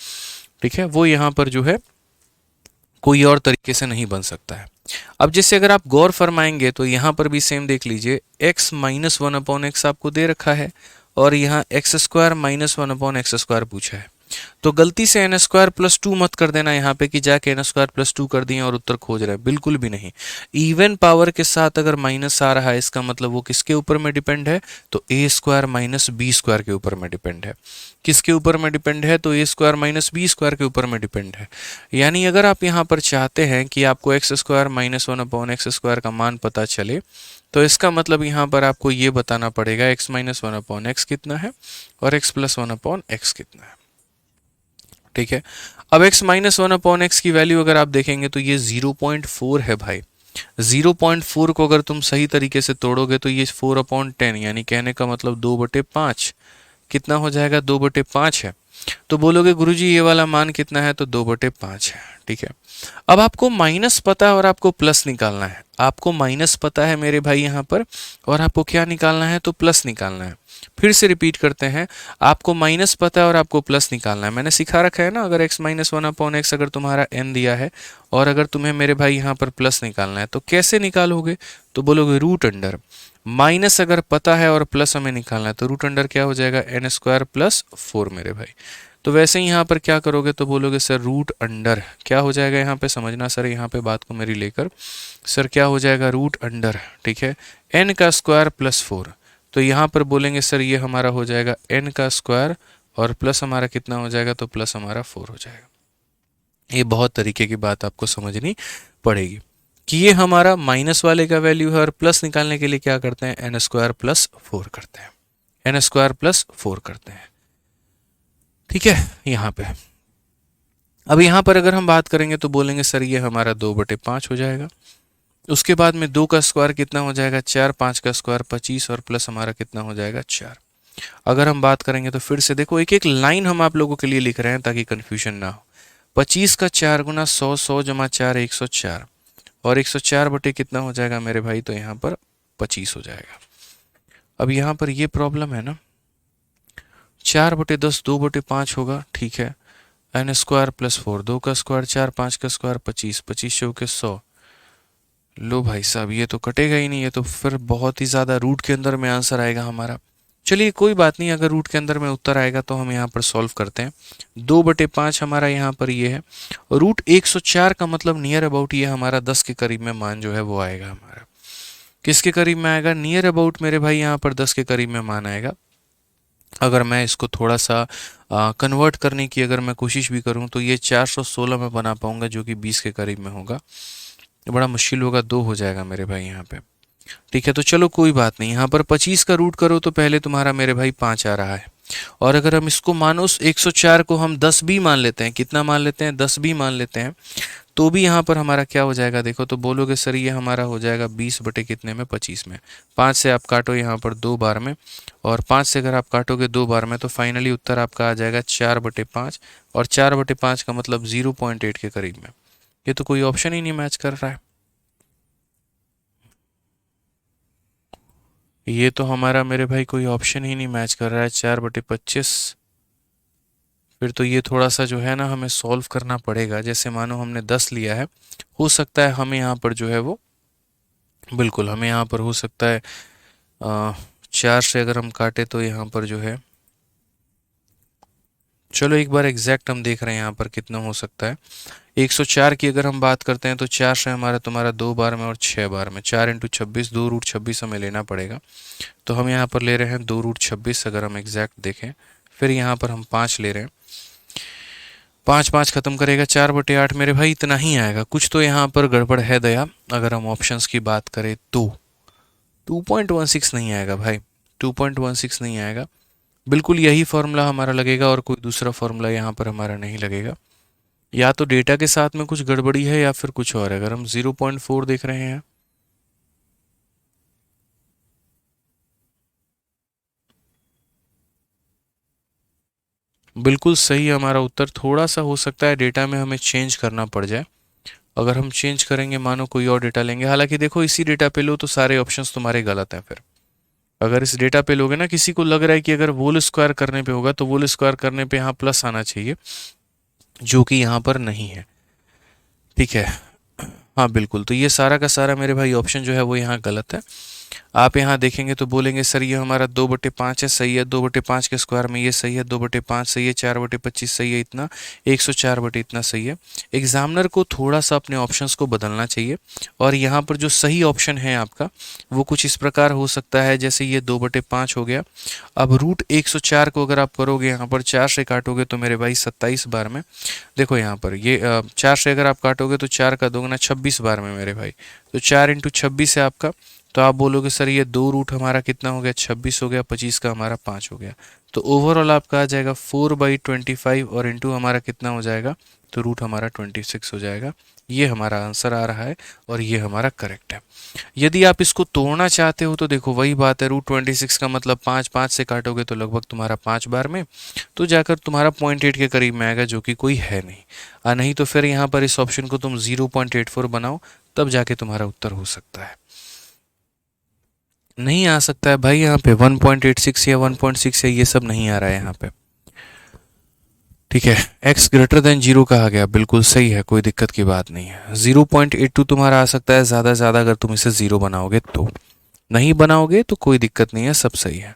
ठीक है, वो यहाँ पर जो है कोई और तरीके से नहीं बन सकता है। अब जैसे अगर आप गौर फरमाएंगे तो यहाँ पर भी सेम देख लीजिए, x माइनस 1/x आपको दे रखा है और यहाँ x square minus 1/x square पूछा है। तो गलती से n स्क्वायर प्लस 2 मत कर देना यहाँ पे कि जाके n स्क्वायर प्लस 2 कर दिए और उत्तर खोज रहे हैं, बिल्कुल भी नहीं। इवन पावर के साथ अगर माइनस आ रहा है इसका मतलब वो किसके ऊपर में डिपेंड है, तो a square minus B square के ऊपर में डिपेंड है। किसके ऊपर में डिपेंड है, तो a square minus B square के ऊपर में डिपेंड है। यानी अगर आप यहाँ पर चाहते हैं कि आपको x square minus 1/x square का मान पता चले तो इसका मतलब यहाँ पर आपको ये बताना पड़ेगा x माइनस 1/x कितना है और x प्लस 1/x कितना है। ठीक है, अब x माइनस 1/x की वैल्यू अगर आप देखेंगे तो ये 0.4 है भाई। 0.4 को अगर तुम सही तरीके से तोड़ोगे तो ये 4/10, यानी कहने का मतलब 2/5 कितना हो जाएगा, 2/5 है। तो बोलोगे गुरुजी ये वाला मान कितना है, तो 2/5 है। ठीक है, अब आपको माइनस पता है और आपको प्लस निकालना है। आपको माइनस पता है मेरे भाई यहाँ पर, और आपको क्या निकालना है, तो प्लस निकालना है। फिर से रिपीट करते हैं, आपको माइनस पता है और आपको प्लस निकालना है। मैंने सिखा रखा है ना, अगर x-1/x अगर तुम्हारा n दिया है और अगर तुम्हें मेरे भाई यहाँ पर प्लस निकालना है तो कैसे निकालोगे, तो बोलोगे रूट अंडर, माइनस अगर पता है और प्लस हमें निकालना है तो रूट अंडर क्या हो जाएगा, n² + 4 मेरे भाई। तो वैसे ही यहाँ पर क्या करोगे, तो बोलोगे सर रूट अंडर क्या हो जाएगा, यहाँ पे समझना सर, यहाँ पे बात को मेरी लेकर, सर क्या हो जाएगा, रूट अंडर, ठीक है, n² + 4। तो यहाँ पर बोलेंगे सर ये हमारा हो जाएगा n² और प्लस हमारा कितना हो जाएगा, तो प्लस हमारा 4 हो जाएगा। ये बहुत तरीके की बात आपको समझनी पड़ेगी कि ये हमारा माइनस वाले का वैल्यू है और प्लस निकालने के लिए क्या करते हैं, n² + 4 करते हैं, n² + 4 करते हैं। ठीक है, यहाँ पे अब यहाँ पर अगर हम बात करेंगे तो बोलेंगे सर ये हमारा 2/5 हो जाएगा। उसके बाद में 2 का स्क्वायर कितना हो जाएगा, 4, 5 का स्क्वायर 25 और प्लस हमारा कितना हो जाएगा, 4। अगर हम बात करेंगे तो फिर से देखो, एक एक लाइन हम आप लोगों के लिए लिख रहे हैं ताकि कंफ्यूजन ना हो। 25 का 4 गुना 100, 100 जमा 4 104, और 104 बटे कितना हो जाएगा मेरे भाई, तो यहाँ पर 25 हो जाएगा। अब यहाँ पर ये प्रॉब्लम है ना, 4/10 2/5 होगा, ठीक है, n² + 4, 2 का स्क्वायर 4, 5 का स्क्वायर 25, 25 चौके 100। लो भाई साहब ये तो कटेगा ही नहीं, ये तो फिर बहुत ही ज़्यादा रूट के अंदर में आंसर आएगा हमारा। चलिए कोई बात नहीं, अगर रूट के अंदर में उत्तर आएगा तो हम यहाँ पर सॉल्व करते हैं। 2/5 हमारा यहाँ पर ये है, और रूट 104 का मतलब नियर अबाउट ये हमारा 10 के करीब में मान जो है वो आएगा हमारा। किसके करीब में आएगा, नियर अबाउट मेरे भाई यहाँ पर 10 के करीब में मान आएगा। अगर मैं इसको थोड़ा सा कन्वर्ट करने की अगर मैं कोशिश भी करूँ तो ये 416 में बना पाऊंगा, जो कि 20 के करीब में होगा। बड़ा मुश्किल होगा, 2 हो जाएगा मेरे भाई यहाँ पे। ठीक है, तो चलो कोई बात नहीं, यहाँ पर 25 का रूट करो तो पहले तुम्हारा मेरे भाई 5 आ रहा है, और अगर हम इसको मानो 104 को हम 10 भी मान लेते हैं, कितना मान लेते हैं, 10 भी मान लेते हैं, तो भी यहाँ पर हमारा क्या हो जाएगा, देखो तो बोलोगे सर ये हमारा हो जाएगा 20 बटे कितने में, 25 में। 5 से आप काटो यहाँ पर 2 बार में, और 5 से अगर आप काटोगे 2 बार में तो फाइनली उत्तर आपका आ जाएगा 4/5, और 4/5 का मतलब 0.8 के करीब में। ये तो कोई ऑप्शन ही नहीं मैच कर रहा है, ये तो हमारा मेरे भाई कोई ऑप्शन ही नहीं मैच कर रहा है, 4/25। फिर तो ये थोड़ा सा जो है ना हमें सॉल्व करना पड़ेगा। जैसे मानो हमने 10 लिया है, हो सकता है हमें यहाँ पर जो है वो, बिल्कुल हमें यहाँ पर हो सकता है 4 से अगर हम काटे तो यहाँ पर जो है, चलो एक बार एग्जैक्ट हम देख रहे हैं यहाँ पर कितना हो सकता है। 104 की अगर हम बात करते हैं तो 4 से हमारा तुम्हारा 2 बार में और 6 बार में, 4 × 26, 2√26 हमें लेना पड़ेगा। तो हम यहाँ पर ले रहे हैं 2√26 अगर हम एग्जैक्ट देखें। फिर यहाँ पर हम 5 ले रहे हैं, 5 5 खत्म करेगा 4/8 मेरे भाई, इतना ही आएगा। कुछ तो यहाँ पर गड़बड़ है दया, अगर हम ऑप्शंस की बात करें तो 2.16 नहीं आएगा भाई, 2.16 नहीं आएगा। बिल्कुल यही फॉर्मूला हमारा लगेगा और कोई दूसरा फॉर्मूला यहाँ पर हमारा नहीं लगेगा। या तो डेटा के साथ में कुछ गड़बड़ी है या फिर कुछ और। अगर हम 0.4 देख रहे हैं, बिल्कुल सही हमारा उत्तर। थोड़ा सा हो सकता है डेटा में हमें चेंज करना पड़ जाए। अगर हम चेंज करेंगे, मानो कोई और डेटा लेंगे, हालांकि देखो इसी डेटा पे लो तो सारे ऑप्शंस तुम्हारे गलत हैं। फिर अगर इस डेटा पे लोगे ना, किसी को लग रहा है कि अगर वोल स्क्वायर करने पे होगा तो वोल स्क्वायर करने पे यहाँ प्लस आना चाहिए, जो कि यहाँ पर नहीं है। ठीक है, हाँ बिल्कुल, तो ये सारा का सारा मेरे भाई ऑप्शन जो है वो यहाँ गलत है। आप यहाँ देखेंगे तो बोलेंगे सर ये हमारा 2/5 है, सही है, 2/5 के स्क्वायर में ये सही है, 2/5 सही है, 4/25 सही है, इतना 104 बटे इतना सही है। एग्जामिनर को थोड़ा सा अपने ऑप्शंस को बदलना चाहिए, और यहाँ पर जो सही ऑप्शन है आपका वो कुछ इस प्रकार हो सकता है, जैसे ये 2/5 हो गया। अब रूट 104 को अगर आप करोगे यहाँ पर 4 से काटोगे तो मेरे भाई 27 बार में, देखो यहाँ पर ये 4 से अगर आप काटोगे तो 4 का 2 गुना 26 बार में मेरे भाई, तो 4 × 26 है आपका तो आप बोलोगे सर ये 2 रूट हमारा कितना हो गया, 26 हो गया, 25 का हमारा 5 हो गया। तो ओवरऑल आपका आ जाएगा 4/25 और इंटू हमारा कितना हो जाएगा, तो रूट हमारा 26 हो जाएगा। ये हमारा आंसर आ रहा है और ये हमारा करेक्ट है। यदि आप इसको तोड़ना चाहते हो तो देखो वही बात है, रूट 26 का मतलब 5, 5 से काटोगे तो लगभग तुम्हारा 5 बार में, तो जाकर तुम्हारा 0.8 के करीब में आएगा, जो कि कोई है नहीं। नहीं तो फिर यहाँ पर इस ऑप्शन को तुम 0.84 बनाओ, तब जाके तुम्हारा उत्तर हो सकता है। नहीं आ सकता है भाई, यहाँ पे 1.86 या 1.6 है, ये सब नहीं आ रहा है यहाँ पे। ठीक है, x ग्रेटर देन 0 कहा गया, बिल्कुल सही है, कोई दिक्कत की बात नहीं है। 0.82 तुम्हारा आ सकता है ज़्यादा से ज़्यादा, अगर तुम इसे 0 बनाओगे तो। नहीं बनाओगे तो कोई दिक्कत नहीं है, सब सही है।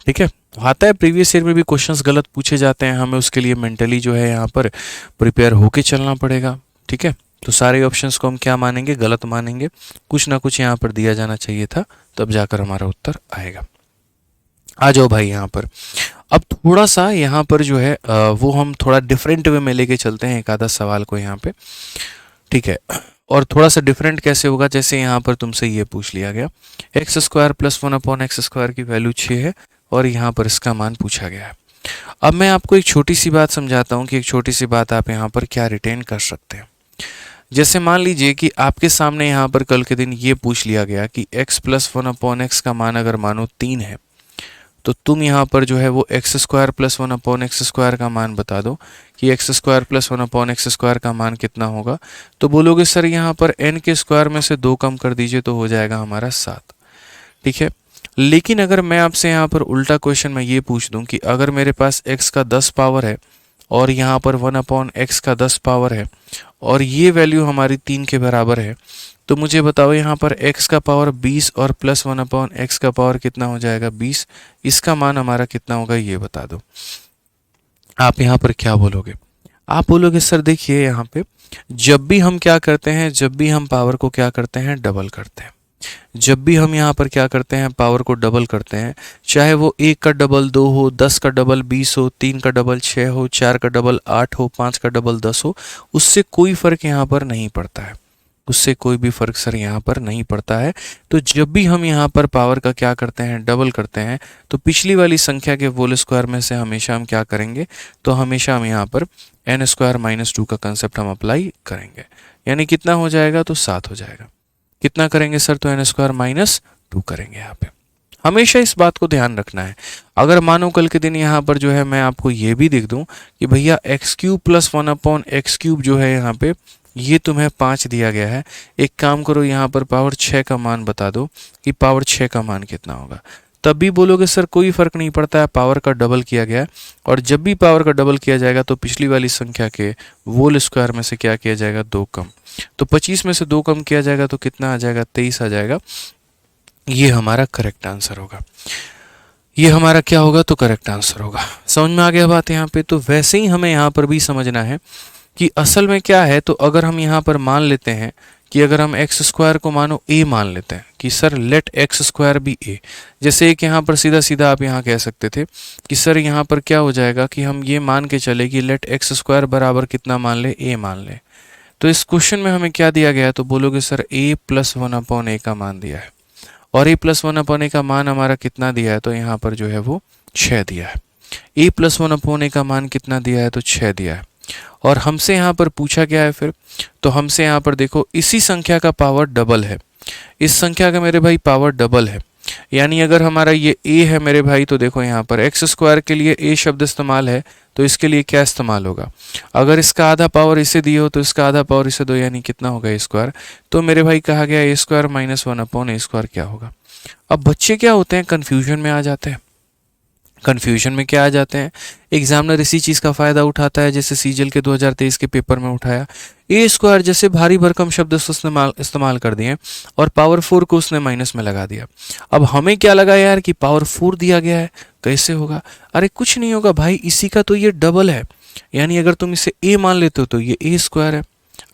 ठीक है, आता है प्रीवियस ईयर में भी क्वेश्चंस गलत पूछे जाते हैं, हमें उसके लिए मेंटली जो है यहाँ पर प्रिपेयर होके चलना पड़ेगा। ठीक है, तो सारे ऑप्शंस को हम क्या मानेंगे, गलत मानेंगे। कुछ ना कुछ यहाँ पर दिया जाना चाहिए था, तब जाकर हमारा उत्तर आएगा। आ जाओ भाई यहाँ पर। अब थोड़ा सा यहाँ पर जो है वो हम थोड़ा डिफरेंट वे में लेके चलते हैं एक आधा सवाल को यहाँ पे। ठीक है, और थोड़ा सा डिफरेंट कैसे होगा, जैसे यहाँ पर तुमसे ये पूछ लिया गया x² + 1/x² की वैल्यू 6 है और यहाँ पर इसका मान पूछा गया है। अब मैं आपको एक छोटी सी बात समझाता हूँ कि एक छोटी सी बात आप यहाँ पर क्या रिटेन कर सकते हैं। जैसे मान लीजिए कि आपके सामने यहाँ पर कल के दिन ये पूछ लिया गया कि x + 1/x का मान अगर मानो 3 है, तो तुम यहाँ पर जो है वो x² + 1/x² का मान बता दो कि x² + 1/x² का मान कितना होगा। तो बोलोगे सर यहाँ पर n के स्क्वायर में से 2 कम कर दीजिए तो हो जाएगा हमारा 7। ठीक है, लेकिन अगर मैं आपसे यहाँ पर उल्टा क्वेश्चन में ये पूछ दूँ कि अगर मेरे पास x का 10 पावर है और यहाँ पर 1/x का 10 पावर है और ये वैल्यू हमारी 3 के बराबर है, तो मुझे बताओ यहाँ पर x का पावर 20 और प्लस 1/x का पावर कितना हो जाएगा, 20। इसका मान हमारा कितना होगा ये बता दो। आप यहाँ पर क्या बोलोगे? आप बोलोगे सर देखिए यहाँ पे जब भी हम क्या करते हैं, जब भी हम पावर को क्या करते हैं, डबल करते हैं। जब भी हम यहाँ पर क्या करते हैं, पावर को डबल करते हैं, चाहे वो 1 का डबल 2 हो, 10 का डबल 20 हो, 3 का डबल 6 हो, 4 का डबल 8 हो, 5 का डबल 10 हो, उससे कोई फर्क यहाँ पर नहीं पड़ता है। उससे कोई भी फर्क सर यहाँ पर नहीं पड़ता है। तो जब भी हम यहाँ पर पावर का क्या करते हैं, डबल करते हैं, तो पिछली वाली संख्या के होल स्क्वायर में से हमेशा हम क्या करेंगे, तो हमेशा हम यहाँ पर n² - 2 का कंसेप्ट हम अप्लाई करेंगे। यानी कितना हो जाएगा, तो 7 हो जाएगा। कितना करेंगे सर, तो n² - 2 करेंगे। यहाँ पे हमेशा इस बात को ध्यान रखना है। अगर मानो कल के दिन यहाँ पर जो है मैं आपको ये भी देख दूं कि भैया x³ + 1/x³ जो है यहाँ पे ये तुम्हें 5 दिया गया है, एक काम करो यहाँ पर पावर 6 का मान बता दो कि पावर 6 का मान कितना होगा। तब भी बोलोगे सर कोई फर्क नहीं पड़ता है, पावर का डबल किया गया है और जब भी पावर का डबल किया जाएगा तो पिछली वाली संख्या के होल स्क्वायर में से क्या किया जाएगा, 2 कम। तो 25 में से 2 कम किया जाएगा तो कितना आ जाएगा, 23 आ जाएगा। ये हमारा करेक्ट आंसर होगा। ये हमारा क्या होगा, तो करेक्ट आंसर होगा। समझ में आ गया बात यहाँ पे। तो वैसे ही हमें यहाँ पर भी समझना है कि असल में क्या है। तो अगर हम यहाँ पर मान लेते हैं कि अगर हम x² को मानो a मान लेते हैं कि sir late x² B a, जैसे एक यहाँ पर सीधा सीधा आप यहाँ कह सकते थे कि सर यहाँ पर क्या हो जाएगा कि हम ये मान के चले कि लेट x² बराबर कितना मान ले, a मान ले। तो इस क्वेश्चन में हमें क्या दिया गया है, तो बोलोगे सर a + 1/a का मान दिया है और a + 1/a का मान हमारा कितना दिया है, तो यहाँ पर जो है वो 6 दिया है। a + 1/a का मान कितना दिया है, तो 6 दिया है। और हमसे यहाँ पर पूछा गया है फिर, तो हमसे यहाँ पर देखो इसी संख्या का पावर डबल है, इस संख्या का मेरे भाई पावर डबल है। यानी अगर हमारा ये a है मेरे भाई, तो देखो यहाँ पर x² के लिए a शब्द इस्तेमाल है, तो इसके लिए क्या इस्तेमाल होगा, अगर इसका आधा पावर इसे दिए हो तो इसका आधा पावर इसे दो, यानी कितना होगा, a²। तो मेरे भाई कहा गया a² - 1/a² क्या होगा। अब बच्चे क्या होते हैं, कन्फ्यूजन में आ जाते हैं। कन्फ्यूजन में क्या आ जाते हैं, एग्जामिनर इसी चीज़ का फ़ायदा उठाता है, जैसे सीजीएल के 2023 के पेपर में उठाया। a² जैसे भारी भरकम शब्द इस्तेमाल कर दिए और पावर 4 को उसने माइनस में लगा दिया। अब हमें क्या लगा यार कि पावर 4 दिया गया है, कैसे होगा। अरे कुछ नहीं होगा भाई, इसी का तो ये डबल है। यानी अगर तुम इसे a मान लेते हो तो ये a² है,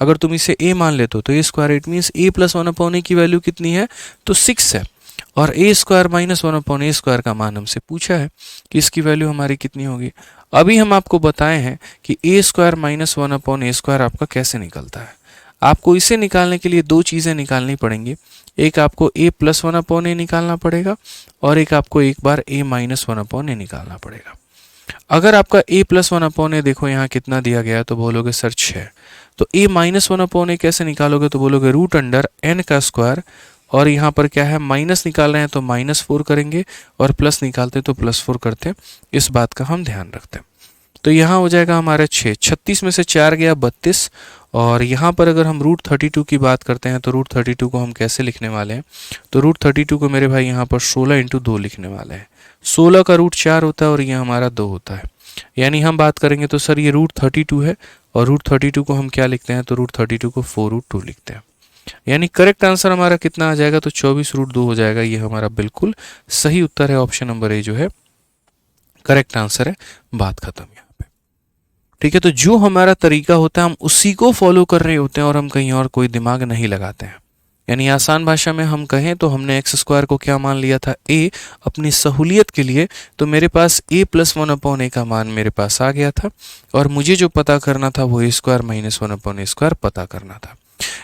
अगर तुम इसे a मान लेते हो तो a²। It means a + 1/a की वैल्यू कितनी है, तो 6 है और a² - 1/a² का मान हमसे पूछा है कि इसकी वैल्यू हमारी कितनी होगी। अभी हम आपको बताए हैं कि a² - 1/a² आपका कैसे निकलता है। आपको इसे निकालने के लिए दो चीज़ें निकालनी पड़ेंगी। एक आपको a प्लस 1/a निकालना पड़ेगा और एक आपको एक बार a माइनस 1/a निकालना पड़ेगा। अगर आपका a प्लस 1/a देखो यहाँ कितना दिया गया है तो बोलोगे सर 6, तो a माइनस 1/a कैसे निकालोगे तो बोलोगे रूट अंडर n का स्क्वायर, और यहाँ पर क्या है माइनस निकाल रहे हैं तो -4 करेंगे और प्लस निकालते तो +4 करते। इस बात का हम ध्यान रखते हैं। तो यहाँ हो जाएगा हमारा 6, 36 में से 4 गया 32, और यहाँ पर अगर हम रूट 32 की बात करते हैं तो रूट 32 को हम कैसे लिखने वाले हैं, तो रूट 32 को मेरे भाई यहाँ पर 16 × 2 लिखने वाले हैं। 16 का रूट 4 होता है और ये हमारा 2 होता है, यानी हम बात करेंगे तो सर ये रूट 32 है, और रूट 32 को हम क्या लिखते हैं तो रूट 32 को 4√2 लिखते हैं। यानी करेक्ट आंसर हमारा कितना आ जाएगा तो 24√2 हो जाएगा। ये हमारा बिल्कुल सही उत्तर है। ऑप्शन नंबर ए जो है करेक्ट आंसर है। बात खत्म यहाँ पे। ठीक है, तो जो हमारा तरीका होता है हम उसी को फॉलो कर रहे होते हैं और हम कहीं और कोई दिमाग नहीं लगाते हैं। यानी आसान भाषा में हम कहें तो हमने एक्स स्क्वायर को क्या मान लिया था a अपनी सहूलियत के लिए, तो मेरे पास a प्लस 1/a का मान मेरे पास आ गया था और मुझे जो पता करना था वो a स्क्वायर माइनस 1/a पता करना था।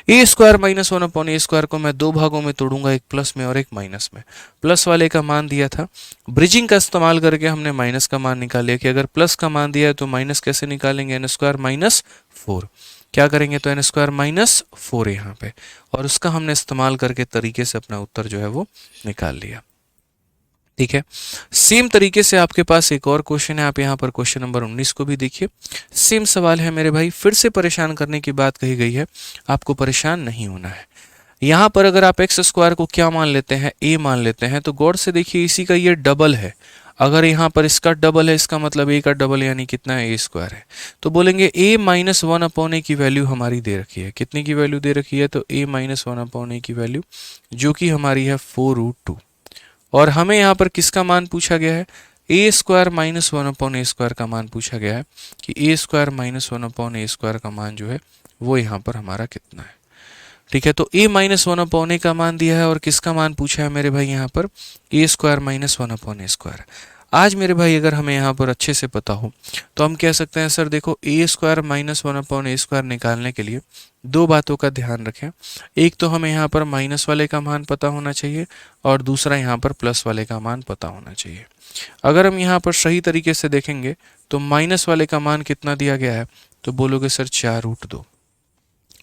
a स्क्वायर माइनस 1/a को मैं दो भागों में तोड़ूंगा, एक प्लस में और एक माइनस में। प्लस वाले का मान दिया था, ब्रिजिंग का इस्तेमाल करके हमने माइनस का मान निकाल लिया कि अगर प्लस का मान दिया है तो माइनस कैसे निकालेंगे, n स्क्वायर माइनस 4 क्या करेंगे तो n स्क्वायर माइनस 4 यहाँ पे, और उसका हमने इस्तेमाल करके तरीके से अपना उत्तर जो है वो निकाल लिया। ठीक है, सेम तरीके से आपके पास एक और क्वेश्चन है। आप यहाँ पर क्वेश्चन नंबर 19 को भी देखिए। सेम सवाल है मेरे भाई, फिर से परेशान करने की बात कही गई है, आपको परेशान नहीं होना है। यहाँ पर अगर आप एक्स स्क्वायर को क्या मान लेते हैं, a मान लेते हैं, तो गौर से देखिए इसी का ये डबल है। अगर यहाँ पर इसका डबल है, इसका मतलब a का डबल यानी कितना है, a स्क्वायर है। तो बोलेंगे a माइनस 1/a की वैल्यू हमारी दे रखी है। कितनी की वैल्यू दे रखी है तो a माइनस 1/a की वैल्यू जो कि हमारी है 4√2, और हमें यहाँ पर किसका मान पूछा गया है, a स्क्वायर माइनस 1/a का मान पूछा गया है कि a स्क्वायर माइनस 1/a का मान जो है वो यहाँ पर हमारा कितना है। ठीक है, तो a माइनस 1/a का मान दिया है और किसका मान पूछा है मेरे भाई यहाँ पर a स्क्वायर माइनस 1/a। आज मेरे भाई अगर हमें यहाँ पर अच्छे से पता हो तो हम कह सकते हैं सर देखो a स्क्वायर माइनस 1/a निकालने के लिए दो बातों का ध्यान रखें। एक तो हमें यहाँ पर माइनस वाले का मान पता होना चाहिए और दूसरा यहाँ पर प्लस वाले का मान पता होना चाहिए। अगर हम यहाँ पर सही तरीके से देखेंगे तो माइनस वाले का मान कितना दिया गया है तो बोलोगे सर 4√2।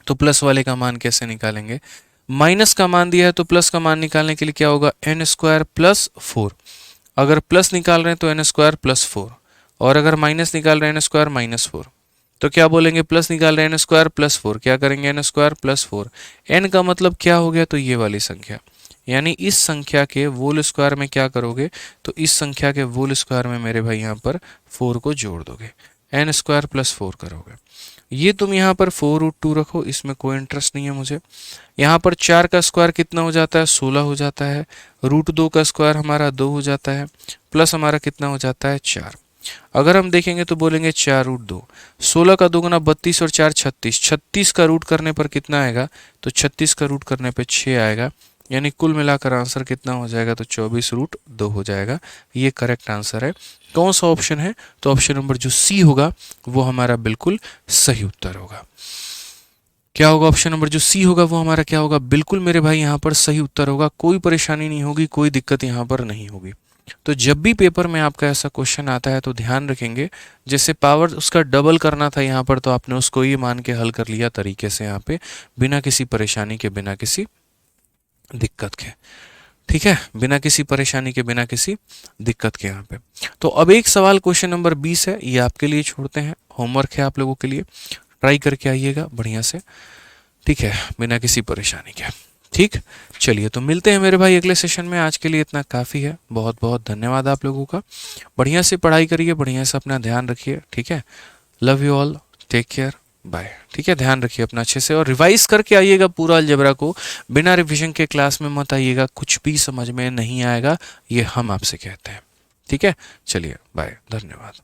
तो प्लस वाले का मान कैसे निकालेंगे, माइनस का मान दिया है तो प्लस का मान निकालने के लिए क्या होगा n स्क्वायर प्लस 4। अगर प्लस निकाल रहे हैं तो n स्क्वायर प्लस 4, और अगर माइनस निकाल रहे हैं n स्क्वायर माइनस 4। तो क्या बोलेंगे प्लस निकाल रहे हैं n स्क्वायर प्लस 4, क्या करेंगे n स्क्वायर प्लस 4। n का मतलब क्या हो गया तो ये वाली संख्या, यानी इस संख्या के वोल स्क्वायर में क्या करोगे तो इस संख्या के वोल स्क्वायर में मेरे भाई यहाँ पर 4 को जोड़ दोगे, n स्क्वायर प्लस 4 करोगे। ये तुम यहाँ पर 4√2 रखो, इसमें कोई इंटरेस्ट नहीं है मुझे। यहाँ पर 4 का स्क्वायर कितना हो जाता है 16 हो जाता है, √2 का स्क्वायर हमारा 2 हो जाता है, प्लस हमारा कितना हो जाता है 4। अगर हम देखेंगे तो बोलेंगे 4√2, 16 का 2 गुना 32 और 4 36, 36 का रूट करने पर कितना आएगा तो 36 का रूट करने पर 6 आएगा, यानी कुल मिलाकर आंसर कितना हो जाएगा तो 24√2 हो जाएगा। ये करेक्ट आंसर है। कौन सा ऑप्शन है तो ऑप्शन नंबर जो सी होगा वो हमारा बिल्कुल सही उत्तर होगा। क्या होगा, ऑप्शन नंबर जो सी होगा वो हमारा क्या होगा, बिल्कुल मेरे भाई यहाँ पर सही उत्तर होगा। कोई परेशानी नहीं होगी, कोई दिक्कत यहाँ पर नहीं होगी। तो जब भी पेपर में आपका ऐसा क्वेश्चन आता है तो ध्यान रखेंगे, जैसे पावर उसका डबल करना था यहाँ पर तो आपने उसको ये मान के हल कर लिया तरीके से यहाँ पे, बिना किसी परेशानी के, बिना किसी दिक्कत के। ठीक है, बिना किसी परेशानी के, बिना किसी दिक्कत के यहाँ पे। तो अब एक सवाल क्वेश्चन नंबर 20 है, ये आपके लिए छोड़ते हैं, होमवर्क है आप लोगों के लिए, ट्राई करके आइएगा बढ़िया से। ठीक है, बिना किसी परेशानी के। ठीक, चलिए तो मिलते हैं मेरे भाई अगले सेशन में। आज के लिए इतना काफ़ी है। बहुत बहुत धन्यवाद आप लोगों का। बढ़िया से पढ़ाई करिए, बढ़िया से अपना ध्यान रखिए। ठीक है, love you all, take care, bye. ठीक है, ध्यान रखिए अपना अच्छे से और रिवाइज करके आइएगा पूरा अलजेब्रा को। बिना रिवीजन के क्लास में मत आइएगा, कुछ भी समझ में नहीं आएगा, ये हम आपसे कहते हैं। ठीक है, चलिए बाय, धन्यवाद।